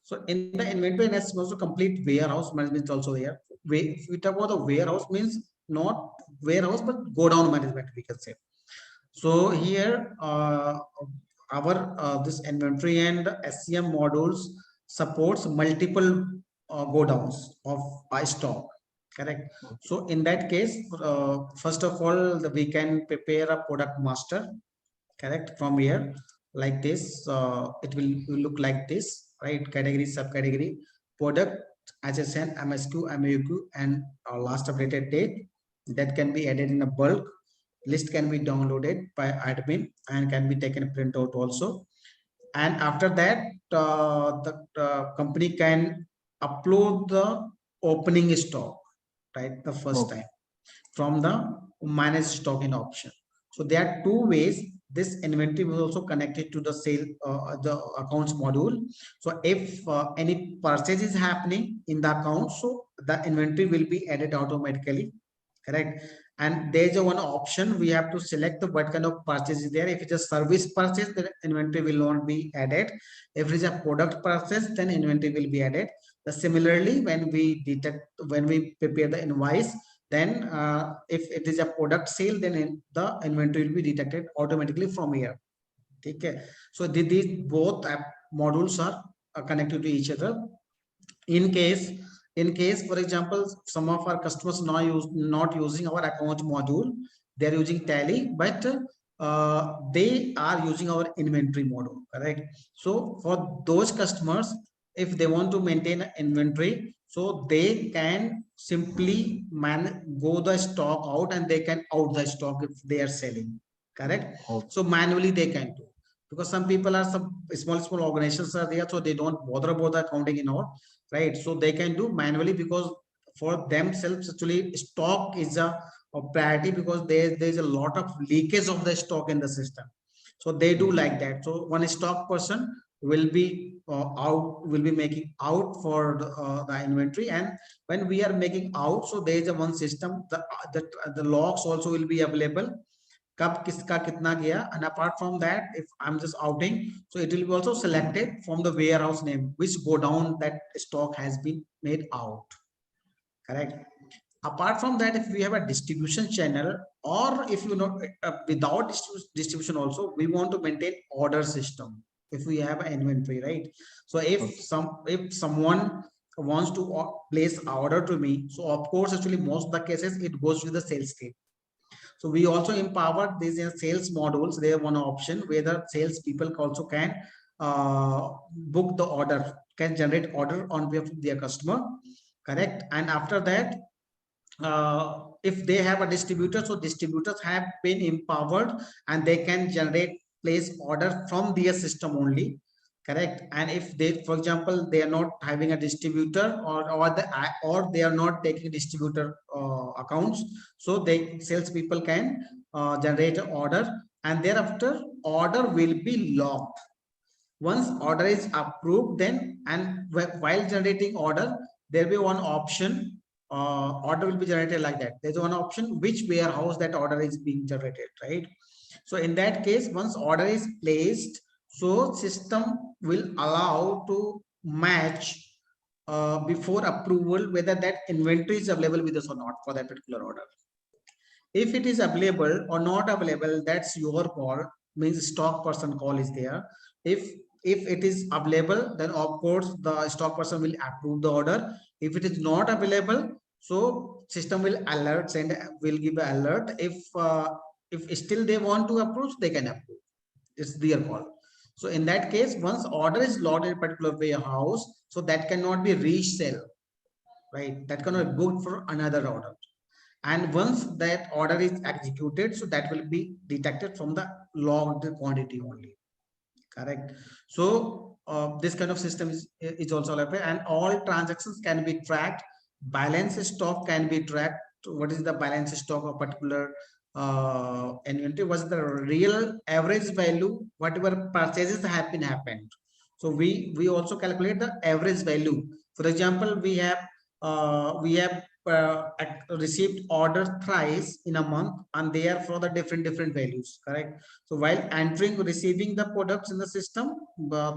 So in the inventory and SCM also complete warehouse management is also there. If we talk about the warehouse, means not warehouse but go down management, we can say. So here our this inventory and SCM modules supports multiple go downs of by stock, correct? Okay. So in that case, first of all, we can prepare a product master, correct? From here, like this, it will look like this, right? Category, subcategory, product, HSN, MSQ, MAQ, and last updated date. That can be added in a bulk. List can be downloaded by admin and can be taken printout also. And after that, the company can upload the opening stock, right? The first Okay. time from the manage stock in option. So there are two ways. This inventory was also connected to the sale, the accounts module. So if any purchase is happening in the account, so the inventory will be added automatically, correct? And there's a one option we have to select the what kind of purchase is there. If it's a service purchase, then inventory will not be added. If it is a product purchase, then inventory will be added. Similarly, when we prepare the invoice, then if it is a product sale, then the inventory will be detected automatically from here. Okay, so these both modules are connected to each other. In case for example, some of our customers not using our account module, they're using Tally, but they are using our inventory module, correct? So for those customers, if they want to maintain an inventory, so they can simply go the stock out and they can out the stock if they are selling, correct? Okay. So manually they can do, because some people are some small organizations are there, so they don't bother about the accounting and all, right? So they can do manually, because for themselves actually stock is a priority, because there's a lot of leakage of the stock in the system. So they do like that. So one stock person will be will be making out for the inventory, and when we are making out, so there is a one system, the logs also will be available, कब किसका कितना गया, and apart from that, if I'm just outing, so it will be also selected from the warehouse name which go down that stock has been made out, correct? Apart from that, if we have a distribution channel, or if you know without distribution also, we want to maintain order system if we have an inventory, right? So if someone wants to place order to me, so of course actually most of the cases it goes with the sales team. So we also empowered these sales modules. They have one option where the sales people also can book the order, can generate order on behalf of their customer, correct? And after that, if they have a distributor, so distributors have been empowered and they can generate place order from their system only, correct? And if they, for example, they are not having a distributor, or they are not taking distributor accounts, so they sales people can generate an order, and thereafter order will be logged. Once order is approved, then and while generating order, there will be one option, order will be generated like that. There's one option which warehouse that order is being generated, right? So in that case, once order is placed, so system will allow to match before approval whether that inventory is available with us or not for that particular order. If it is available or not available, that's your call, means stock person call is there. If it is available, then of course the stock person will approve the order. If it is not available, so system will alert, send will give an alert. If still they want to approve, they can approve. It's their call. So in that case, once order is logged in a particular warehouse, so that cannot be resell, right? That cannot be booked for another order. And once that order is executed, so that will be detected from the logged quantity only, correct? So this kind of system is also available, and all transactions can be tracked. Balance stock can be tracked. What is the balance stock of particular inventory was the real average value, whatever purchases have been happened. So we also calculate the average value. For example, we have received order thrice in a month, and they are for the different values, correct? So while receiving the products in the system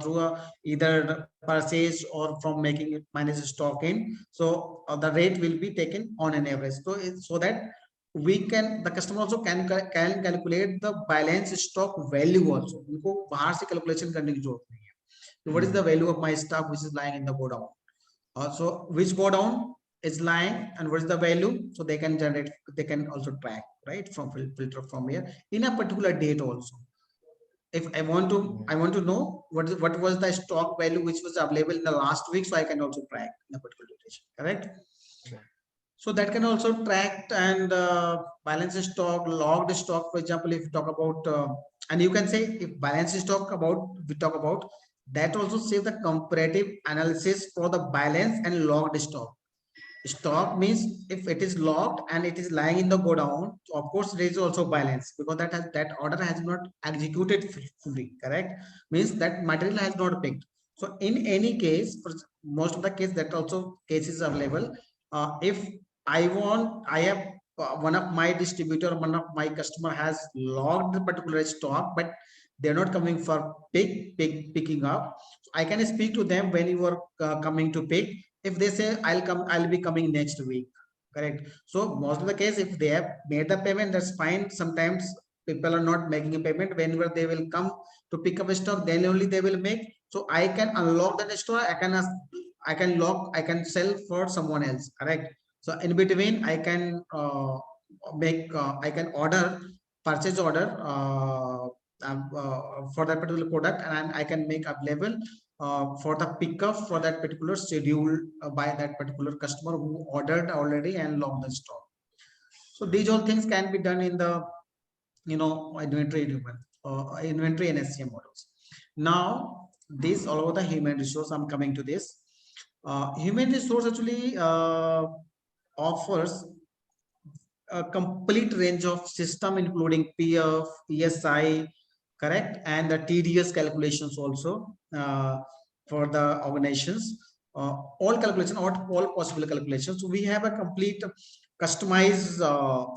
through either purchase or from making it manage stock in, so the rate will be taken on an average. So so that the customer also can calculate the balance stock value also. उनको बाहर से calculation करने की जरूरत नहीं है. So what is the value of my stock which is lying in the godown? So which godown is lying and what is the value? So they can generate, they can also track, right, from filter from here in a particular date also. If I want to know what was the stock value which was available in the last week, so I can also track in a particular duration, correct? So that can also track and balance stock, logged stock. For example, if you talk about, and you can say if balance stock we talk about that also save the comparative analysis for the balance and logged stock. Stock means if it is logged and it is lying in the godown, so of course there is also balance because that order has not executed fully, correct? Means that material has not picked. So in any case, for most of the case that also cases available. If I have one of my distributor, one of my customer has logged the particular stock, but they're not coming for picking up. So I can speak to them when you are coming to pick. If they say I'll be coming next week, correct? So most of the case, if they have made the payment, that's fine. Sometimes people are not making a payment. Whenever they will come to pick up a stock, then only they will make. So I can unlock that stock. I can sell for someone else, correct? So in between, I can I can purchase order for that particular product, and I can make available for the pickup for that particular schedule by that particular customer who ordered already and logged the stock. So these all things can be done in the inventory and SCM models. Now this all over the human resource. I'm coming to this. Human resource actually offers a complete range of system including PF, ESI, correct, and the TDS calculations also for the organizations. All calculation or all possible calculations. So we have a complete customized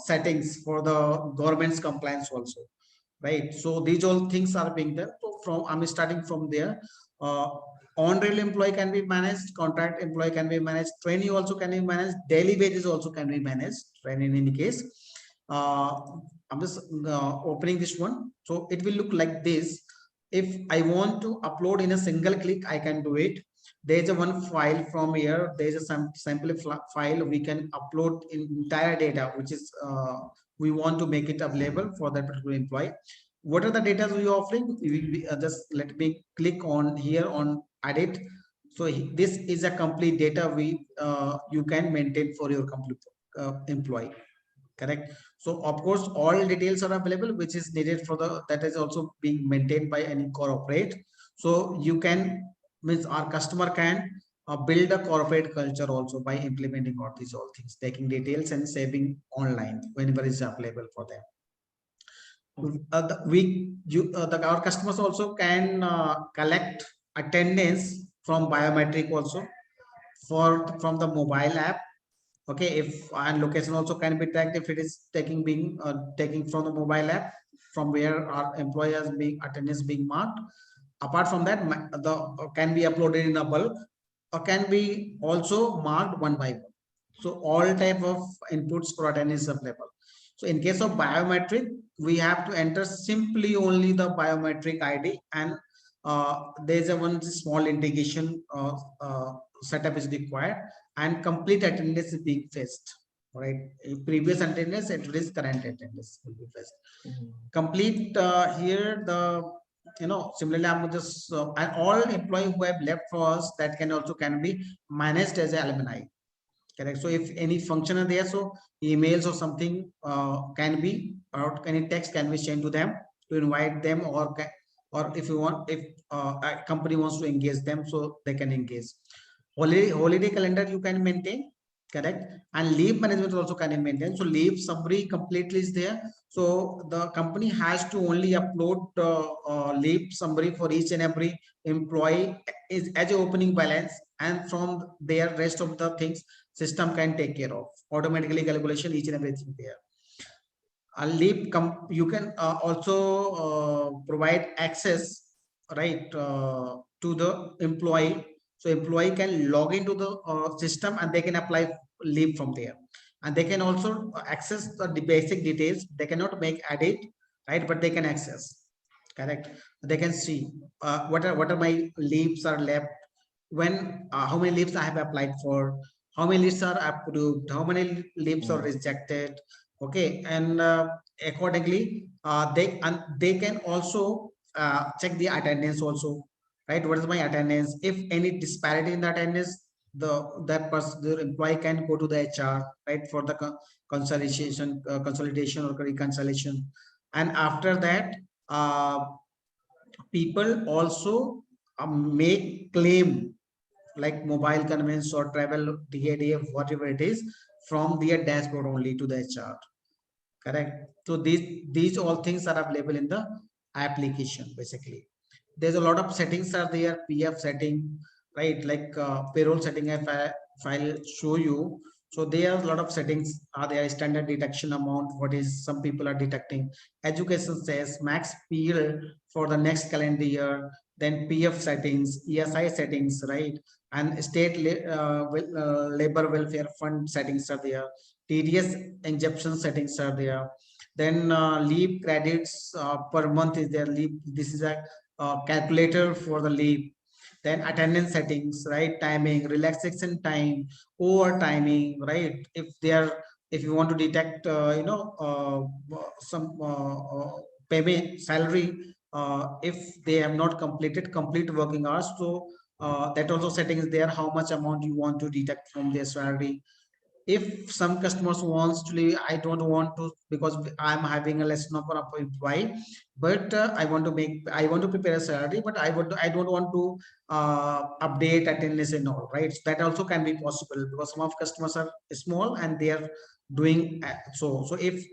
settings for the government's compliance also, right? So these all things are being done. So I'm starting from there. On-rail employee can be managed, contract employee can be managed, trainee also can be managed, daily wages also can be managed, right? In any case, I'm just opening this one. So it will look like this. If I want to upload in a single click, I can do it. There's a one file from here. There's a sample file. We can upload entire data, which is we want to make it available for that particular employee. What are the data we are offering? Just let me click on here on edit. So this is a complete data you can maintain for your complete employee, correct? So of course all details are available which is needed for that is also being maintained by any corporate. So you can, means our customer can build a corporate culture also by implementing all these things, taking details and saving online whenever is available for them. Our customers also can collect attendance from biometric also from the mobile app. Okay, if and location also can be tracked if it is taking from the mobile app from where our employers being attendance being marked. Apart from that, the can be uploaded in a bulk or can be also marked one by one. So all type of inputs for attendance available. So in case of biometric, we have to enter simply only the biometric ID, and there's a one small integration setup is required, and complete attendance is being fetched. Right, previous attendance and today's current attendance will be fetched. Complete here the similarly I'm just and all employees who have left for us that can be managed as alumni. Correct. So if any function are there, so emails or something can be, or any text can be sent to them to invite them, or if you want, if a company wants to engage them, so they can engage. Holiday calendar you can maintain. correct? And leave management also can be maintained. So leave summary completely is there. So the company has to only upload leave summary for each and every employee is as a opening balance, and from there rest of the things system can take care of automatically calculation each and everything there. You can also provide access, right, to the employee, so employee can log into the system and they can apply leave from there, and they can also access the basic details. They cannot make edit, right, but they can access, correct? They can see what are my leaves are left, when how many leaves I have applied for, how many leaves are approved, how many leaves are rejected. Okay, and accordingly they can also check the attendance also, right? What is my attendance? If any disparity in the attendance, that person, the employee can go to the HR, right, for the consolidation or reconciliation. And after that, uh, people also make claim like mobile convenience or travel DADF, whatever it is, from their dashboard only to the HR. Correct. So these all things are available in the application. Basically, there's a lot of settings are there. PF setting, right? Like payroll setting. If I'll show you, so there are a lot of settings are there. Standard deduction amount, what is some people are deducting. Education says max period for the next calendar year. Then PF settings, ESI settings, right? And state labor welfare fund settings are there. TDS injection settings are there. Then leave credits per month is there. Leave, this is a calculator for the leave. Then attendance settings, right? Timing, relaxation time, over timing, right? If you want to detect, some payment salary, if they have not completed complete working hours, so that also setting is there. How much amount you want to deduct from their salary. If some customers wants to leave, I don't want to, because I'm having a less number of employee, but I want to prepare a salary, but I don't want to update attendance and all, right? So that also can be possible, because some of customers are small and they are doing so if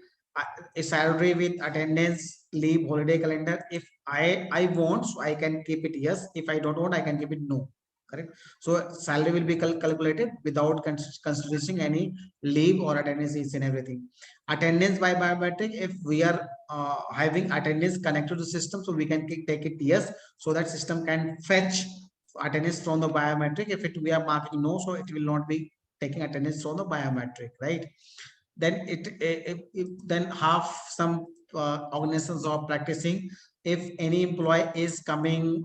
a salary with attendance, leave, holiday calendar, if I want, so I can keep it yes. If I don't want, I can keep it no. Correct. So salary will be calculated without considering any leave or attendance is and everything. Attendance by biometric, if we are having attendance connected to the system, so we can take it yes, so that system can fetch attendance from the biometric. If it we are marking no, so it will not be taking attendance from the biometric, right? Then then half some organizations are practicing, if any employee is coming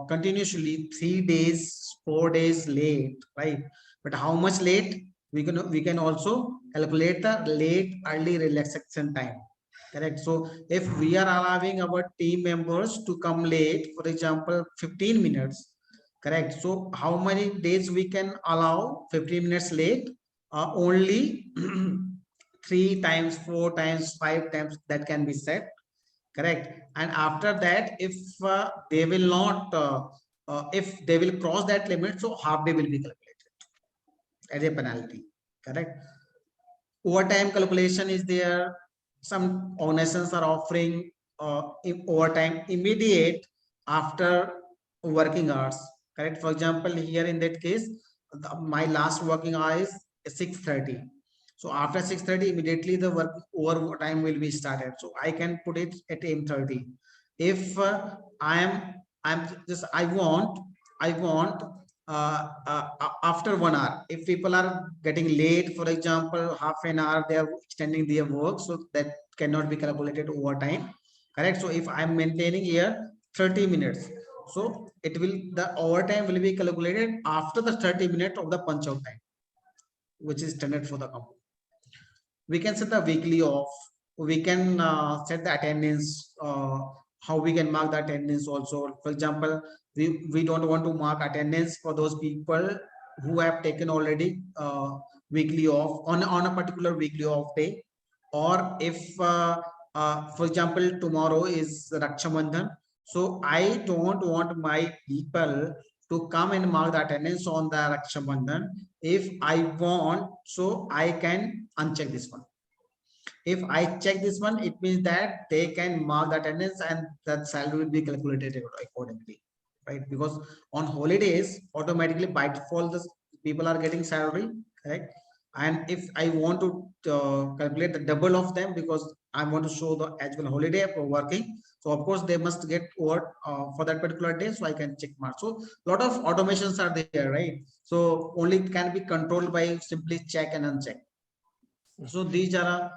continuously 3 days 4 days late, right? But how much late, we can also calculate the late early relaxation time, correct? So if we are allowing our team members to come late, for example 15 minutes, correct, so how many days we can allow 15 minutes late? Only 3 times, 4 times, 5 times, that can be set, correct? And after that, if they will not if they will cross that limit, so half day will be calculated as a penalty, correct? Overtime calculation is there. Some organizations are offering overtime immediate after working hours, correct? For example, here in that case, my last working hour is 6:30. So after 6:30, immediately the work overtime will be started. So I can put it at 8:30. If I'm just I want after 1 hour, if people are getting late, for example half an hour, they are extending their work, so that cannot be calculated overtime, correct? So if I'm maintaining here 30 minutes, so it will, the overtime will be calculated after the 30 minutes of the punch out time, which is standard for the company. We can set the weekly off. We can set the attendance, how we can mark the attendance also. For example, we don't want to mark attendance for those people who have taken already weekly off on a particular weekly off day. Or if for example tomorrow is Raksha Bandhan, so I don't want my people to come and mark the attendance on the Raksha Bandhan. If I want, so I can uncheck this one. If I check this one, it means that they can mark the attendance and that salary will be calculated accordingly, right? Because on holidays, automatically by default, the people are getting salary, correct? And if I want to calculate the double of them because I want to show the actual holiday for working, so of course they must get work for that particular day, so I can check mark. So a lot of automations are there, right? So only it can be controlled by simply check and uncheck. So these are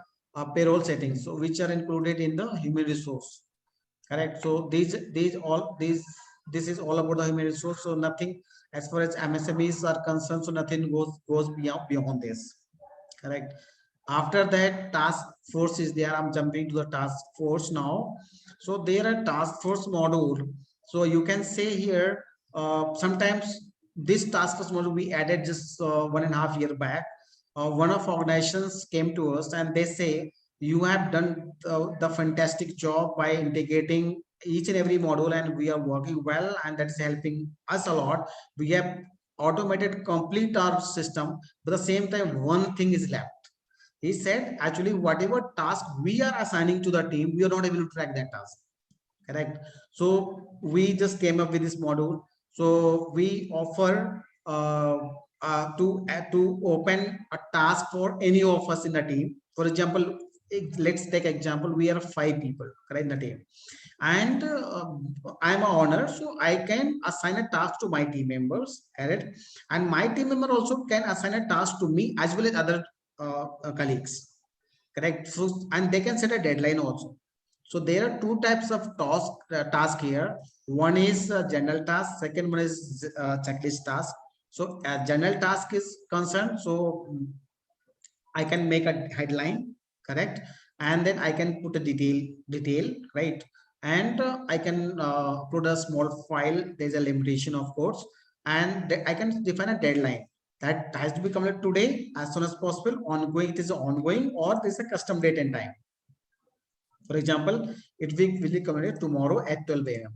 payroll settings, so which are included in the human resource, correct? So this is all about the human resource. So nothing as far as MSMEs are concerned, so nothing goes beyond this, correct? After that, task force is there. I'm jumping to the task force now. So there are task force module. So you can say here, sometimes this task force module we added just 1.5 years back. One of organizations came to us and they say, you have done the fantastic job by integrating each and every module, and we are working well, and that's helping us a lot. We have automated complete our system, but at the same time, one thing is left. He said, actually, whatever task we are assigning to the team, we are not able to track that task, correct? So we just came up with this module. So we offer to open a task for any of us in the team. For example, let's take example, we are 5 people, correct, in the team, and I'm an owner, so I can assign a task to my team members, correct? And my team member also can assign a task to me as well as other colleagues, correct? So, and they can set a deadline also. So there are two types of task here. One is general task, second one is checklist task. So general task is concerned, so I can make a headline, correct? And then I can put a detail, right? And I can put a small file. There's a limitation, of course, and I can define a deadline that has to be completed today as soon as possible. Ongoing, it is ongoing, or there's a custom date and time. For example, it will be completed tomorrow at 12 a.m.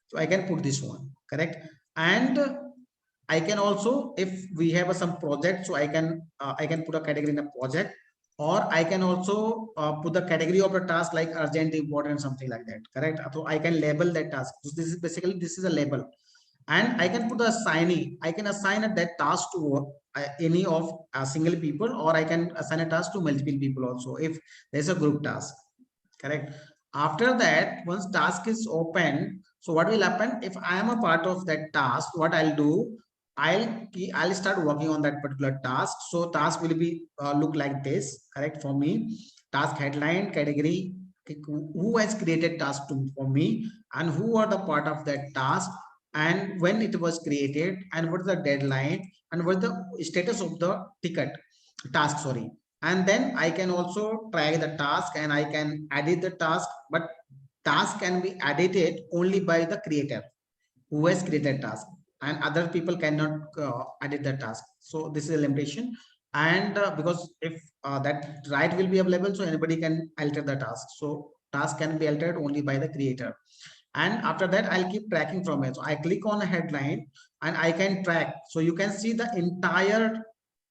So I can put this one, correct? And I can also, if we have some project, so I can put a category in a project, or I can also put the category of the task like urgent, important, something like that, correct? So I can label that task. So this is basically, this is a label, and I can put the assignee. I can assign that task to any of single people, or I can assign a task to multiple people also if there's a group task, correct? After that, once task is open, so what will happen if I am a part of that task? What I'll do, I'll start working on that particular task. So task will be look like this, correct? For me, task headline, category, who has created task for me, and who are the part of that task, and when it was created, and what is the deadline, and what the status of the ticket task, sorry. And then I can also try the task and I can edit the task, but task can be edited only by the creator who has created task, and other people cannot edit the task. So this is a limitation. And because if that right will be available, so anybody can alter the task. So task can be altered only by the creator. And after that, I'll keep tracking from it. So I click on a headline and I can track. So you can see the entire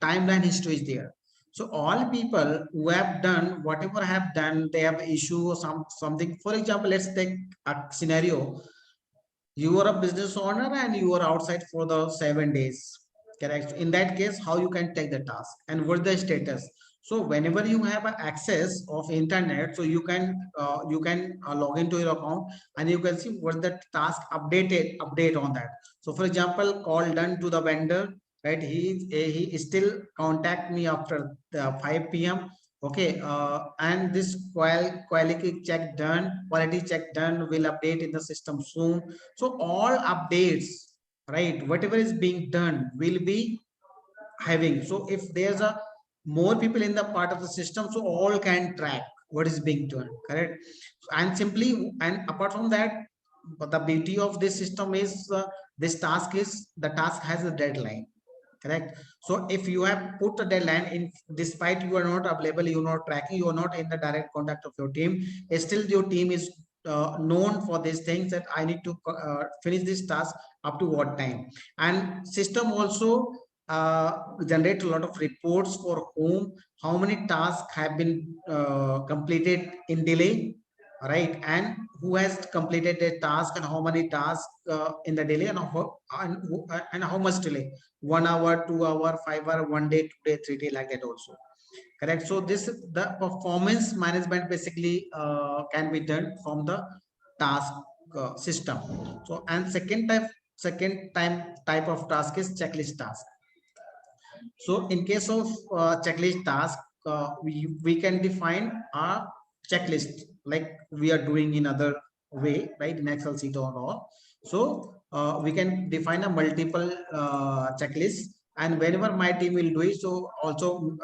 timeline history is there. So all people who have done whatever I have done, they have issue or something. For example, let's take a scenario. You are a business owner and you are outside for the 7 days, correct? In that case, how you can take the task and what the status? So whenever you have access of internet, so you can log into your account and you can see what the task update on that. So for example, call done to the vendor, right? He still contact me after the 5 p.m. Okay, and this quality check done will update in the system soon. So all updates, right, whatever is being done will be having. So if there's a more people in the part of the system, so all can track what is being done, correct? And simply, and apart from that, but the beauty of this system is this task is the task has a deadline, correct? So if you have put a deadline in, despite you are not available, you are not tracking, you are not in the direct contact of your team, still your team is known for these things that I need to finish this task up to what time. And system also generate a lot of reports for whom how many tasks have been completed in delay, right, and who has completed a task and how many tasks in the delay, and how much delay, 1 hour, 2 hour, 5 hour, 1 day, 2 day, 3 day, like that also. Correct. So this the performance management basically can be done from the task system. So, and second type of task is checklist task. So in case of checklist task, we can define a checklist like we are doing in other way, right, in Excel sheet or all. So we can define a multiple checklist, and whenever my team will do it, so also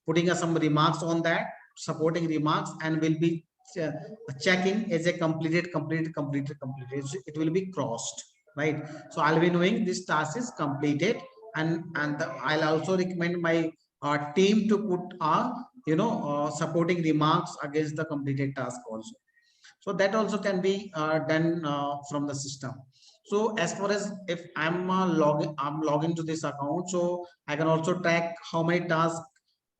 putting some remarks on that, supporting remarks, and will be uh, checking as a completed. So it will be crossed, right? So I'll be knowing this task is completed, and I'll also recommend my team to put supporting remarks against the completed task also. So that also can be done from the system. So as far as if I'm logging to this account, so I can also track how many tasks,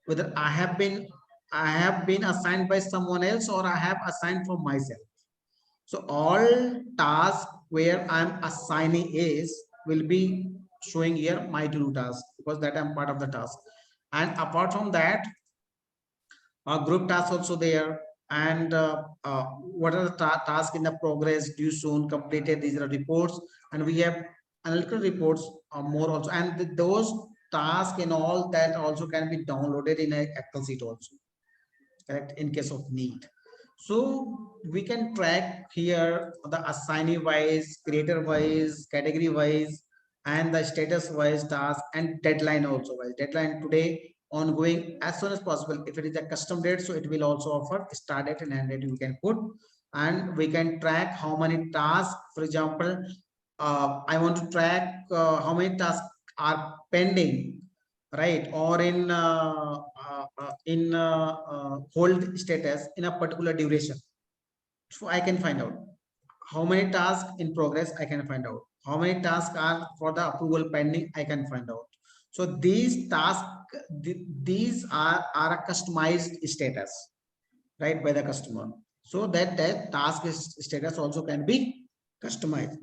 whether I have been assigned by someone else or I have assigned for myself. So all tasks where I'm assigning is will be showing here my to-do task, because that I'm part of the task. And apart from that, group tasks also there, and what are the tasks in the progress, due soon, completed. These are reports, and we have analytical reports more also, and those tasks and all that also can be downloaded in a Excel sheet also, correct, in case of need. So we can track here the assignee wise, creator wise, category wise, and the status wise task, and deadline also wise. Deadline today, ongoing, as soon as possible. If it is a custom date, so it will also offer start date and end date we can put. And we can track how many tasks. For example, I want to track how many tasks are pending, right, or in hold status in a particular duration. So I can find out how many tasks in progress. I can find out how many tasks are for the approval pending. I can find out. So these tasks, these are a customized status, right, by the customer. So that task status also can be customized.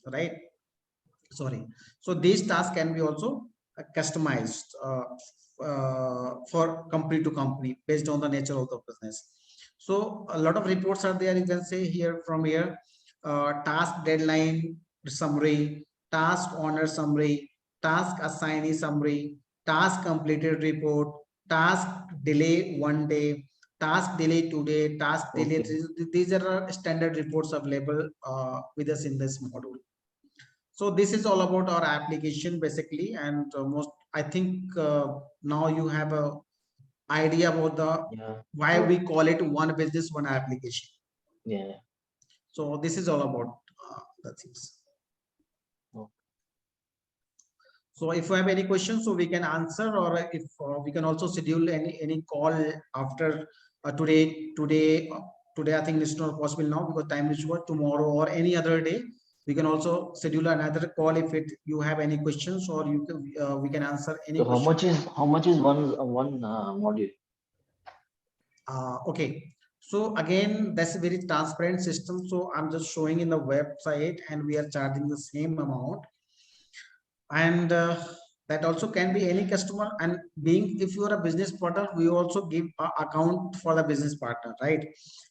Right, sorry. So these tasks can be also customized for company to company based on the nature of the business. So a lot of reports are there. You can say here, from here, task deadline summary, task owner summary, task assignee summary, task completed report, task delay 1 day, task delay 2 day, task delay. These are standard reports available with us in this module. So this is all about our application basically, and most, I think now you have a idea about the why we call it one business, one application. Yeah. So this is all about the things. So if you have any questions, so we can answer, or if we can also schedule any call after today. I think it's not possible now because time is short. Tomorrow or any other day, we can also schedule another call if you have any questions, or you can we can answer any. So question. how much is one module? Okay. So again, that's a very transparent system. So I'm just showing in the website, and we are charging the same amount. And that also can be any customer. And being, if you are a business partner, we also give account for the business partner, right?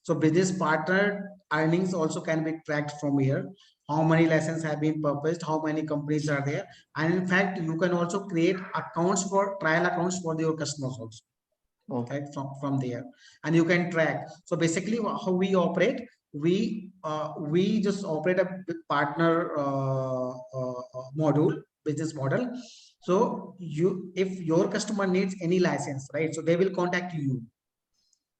So business partner earnings also can be tracked from here. How many licenses have been purchased, how many companies are there, and in fact you can also create accounts for trial accounts for your customers also. Okay, from there, and you can track. So basically how we operate, we just operate a partner module, business model. So if your customer needs any license, right, so they will contact you,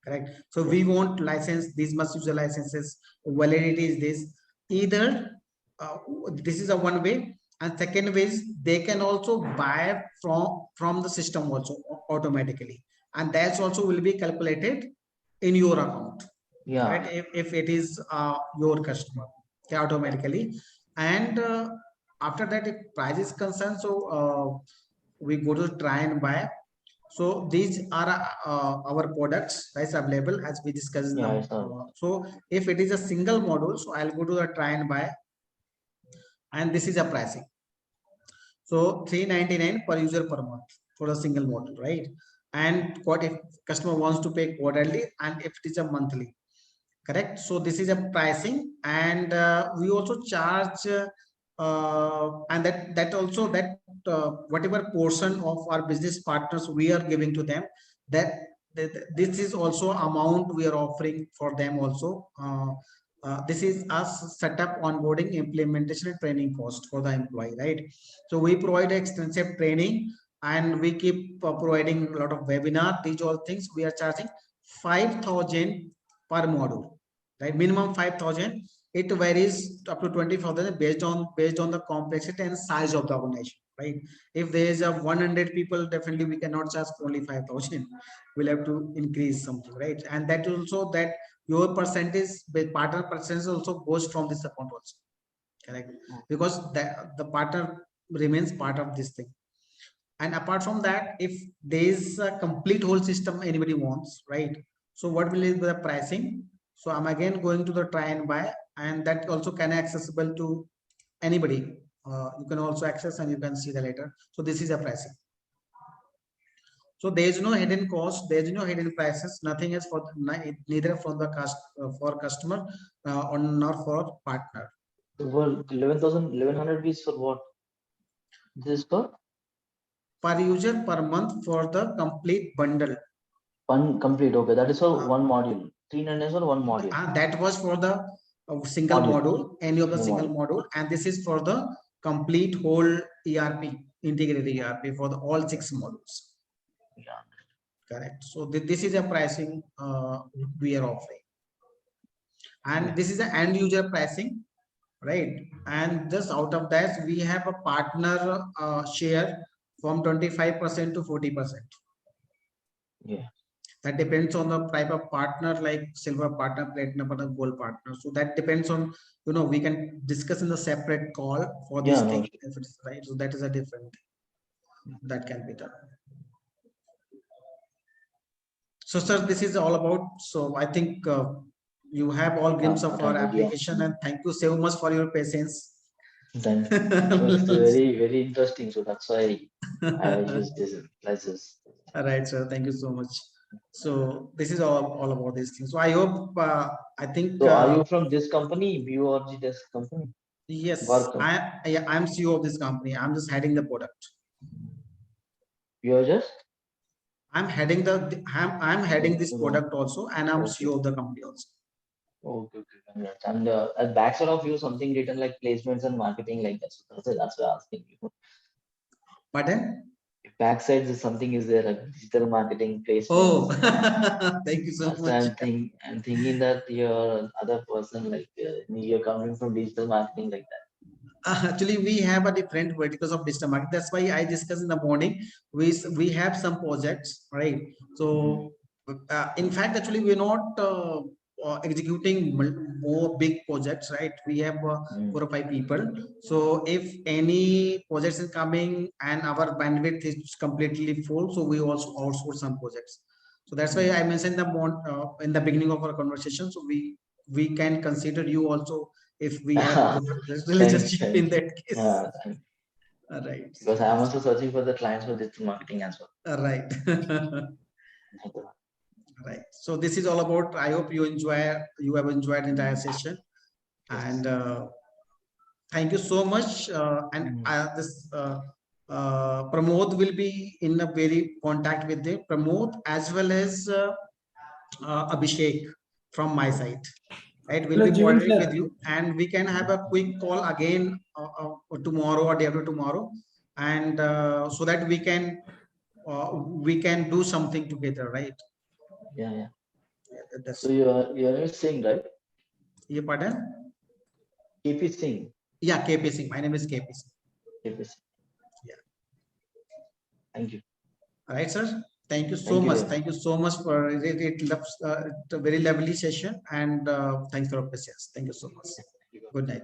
correct? So we want license, these must user licenses, validity is this. Either this is a one way, and second way is they can also buy from the system also automatically, and that's also will be calculated in your account. Yeah. Right? If it is your customer, okay, automatically. And after that, if price is concerned, so we go to try and buy. So these are our products that's available as we discussed in the, Yeah, I saw. so if it is a single module, so I'll go to the try and buy, and this is a pricing. So 399 per user per month for a single model, right? And what if customer wants to pay quarterly, and if it is a monthly, correct? So this is a pricing, and we also charge and that also that whatever portion of our business partners we are giving to them, that this is also amount we are offering for them also. This is us setup, onboarding, implementation, and training cost for the employee, right? So we provide extensive training, and we keep providing a lot of webinar. These all things we are charging 5,000 per module, right? Minimum 5,000. It varies up to 20,000 based on the complexity and size of the organization, right? If there is a 100 people, definitely we cannot charge only 5,000. We'll have to increase something, right? And that also that your percentage, partner percentage also goes from this account also, correct? Because the partner remains part of this thing. And apart from that, if there is a complete whole system anybody wants, right? So what will be the pricing? So I'm again going to the try and buy, and that also can accessible to anybody. You can also access, and you can see the later. So this is a pricing. So there is no hidden cost, there is no hidden prices, nothing is for neither from the cost for customer or nor for partner. Well, 11,000, 1,100 rupees for what? This is for Per user per month for the complete bundle. one complete. Okay, that is for one module. 300 is for one module. That was for the single module, any of the single module, and this is for the complete whole ERP, integrated ERP for the all 6 modules. Yeah. Correct. So this is a pricing we are offering, and this is an end user pricing, right? And just out of that, we have a partner share from 25% to 40%. Yeah. That depends on the type of partner, like silver partner, platinum partner, gold partner. So that depends on, we can discuss in the separate call for this thing, if it's right. So that is a different that can be done. So sir, this is all about, so I think you have all glimpse of our application, and thank you so much for your patience. Then it's very, very interesting. So that's why I use this classes. All right, sir. Thank you so much. So this is all about these things. So I hope, I think. So are you from this company, BORG this company? Yes, I'm CEO of this company. I'm just heading the product. You're just? I'm heading this product also, and I'm CEO of the company also. Okay. And at backside of you, something written like placements and marketing like that. So that's why I'm asking you. Pardon? Backside is something is there, like digital marketing placements. Oh, thank you so much. I'm thinking that you're other person, like you're coming from digital marketing like that. Actually, we have a different verticals of digital marketing. That's why I discussed in the morning. We have some projects, right? So, in fact, actually, we're not executing more big projects, right? We have 4 or 5 people. So, if any projects is coming and our bandwidth is completely full, so we also outsource some projects. So that's why I mentioned in the beginning of our conversation. So we can consider you also if we have a good relationship in that case. Right. Because I'm also searching for the clients for digital marketing as well. Right. Right. So this is all about. I hope you have enjoyed the entire session, and thank you so much. And this Pramod will be in a very contact with the Pramod as well as Abhishek from my side. Right, we'll be coordinating with you, and we can have a quick call again tomorrow or day after tomorrow, and so that we can do something together, right? Yeah. So you're Singh, right? Yeah, pardon? KP Singh. Yeah, KP Singh. My name is KP Singh. KP Singh. Yeah. Thank you. All right, sir. Thank you so Thank you much. very much. Thank you so much for it. It's a very lovely session, and thanks for your patience. Thank you so much. Thank you. Good night.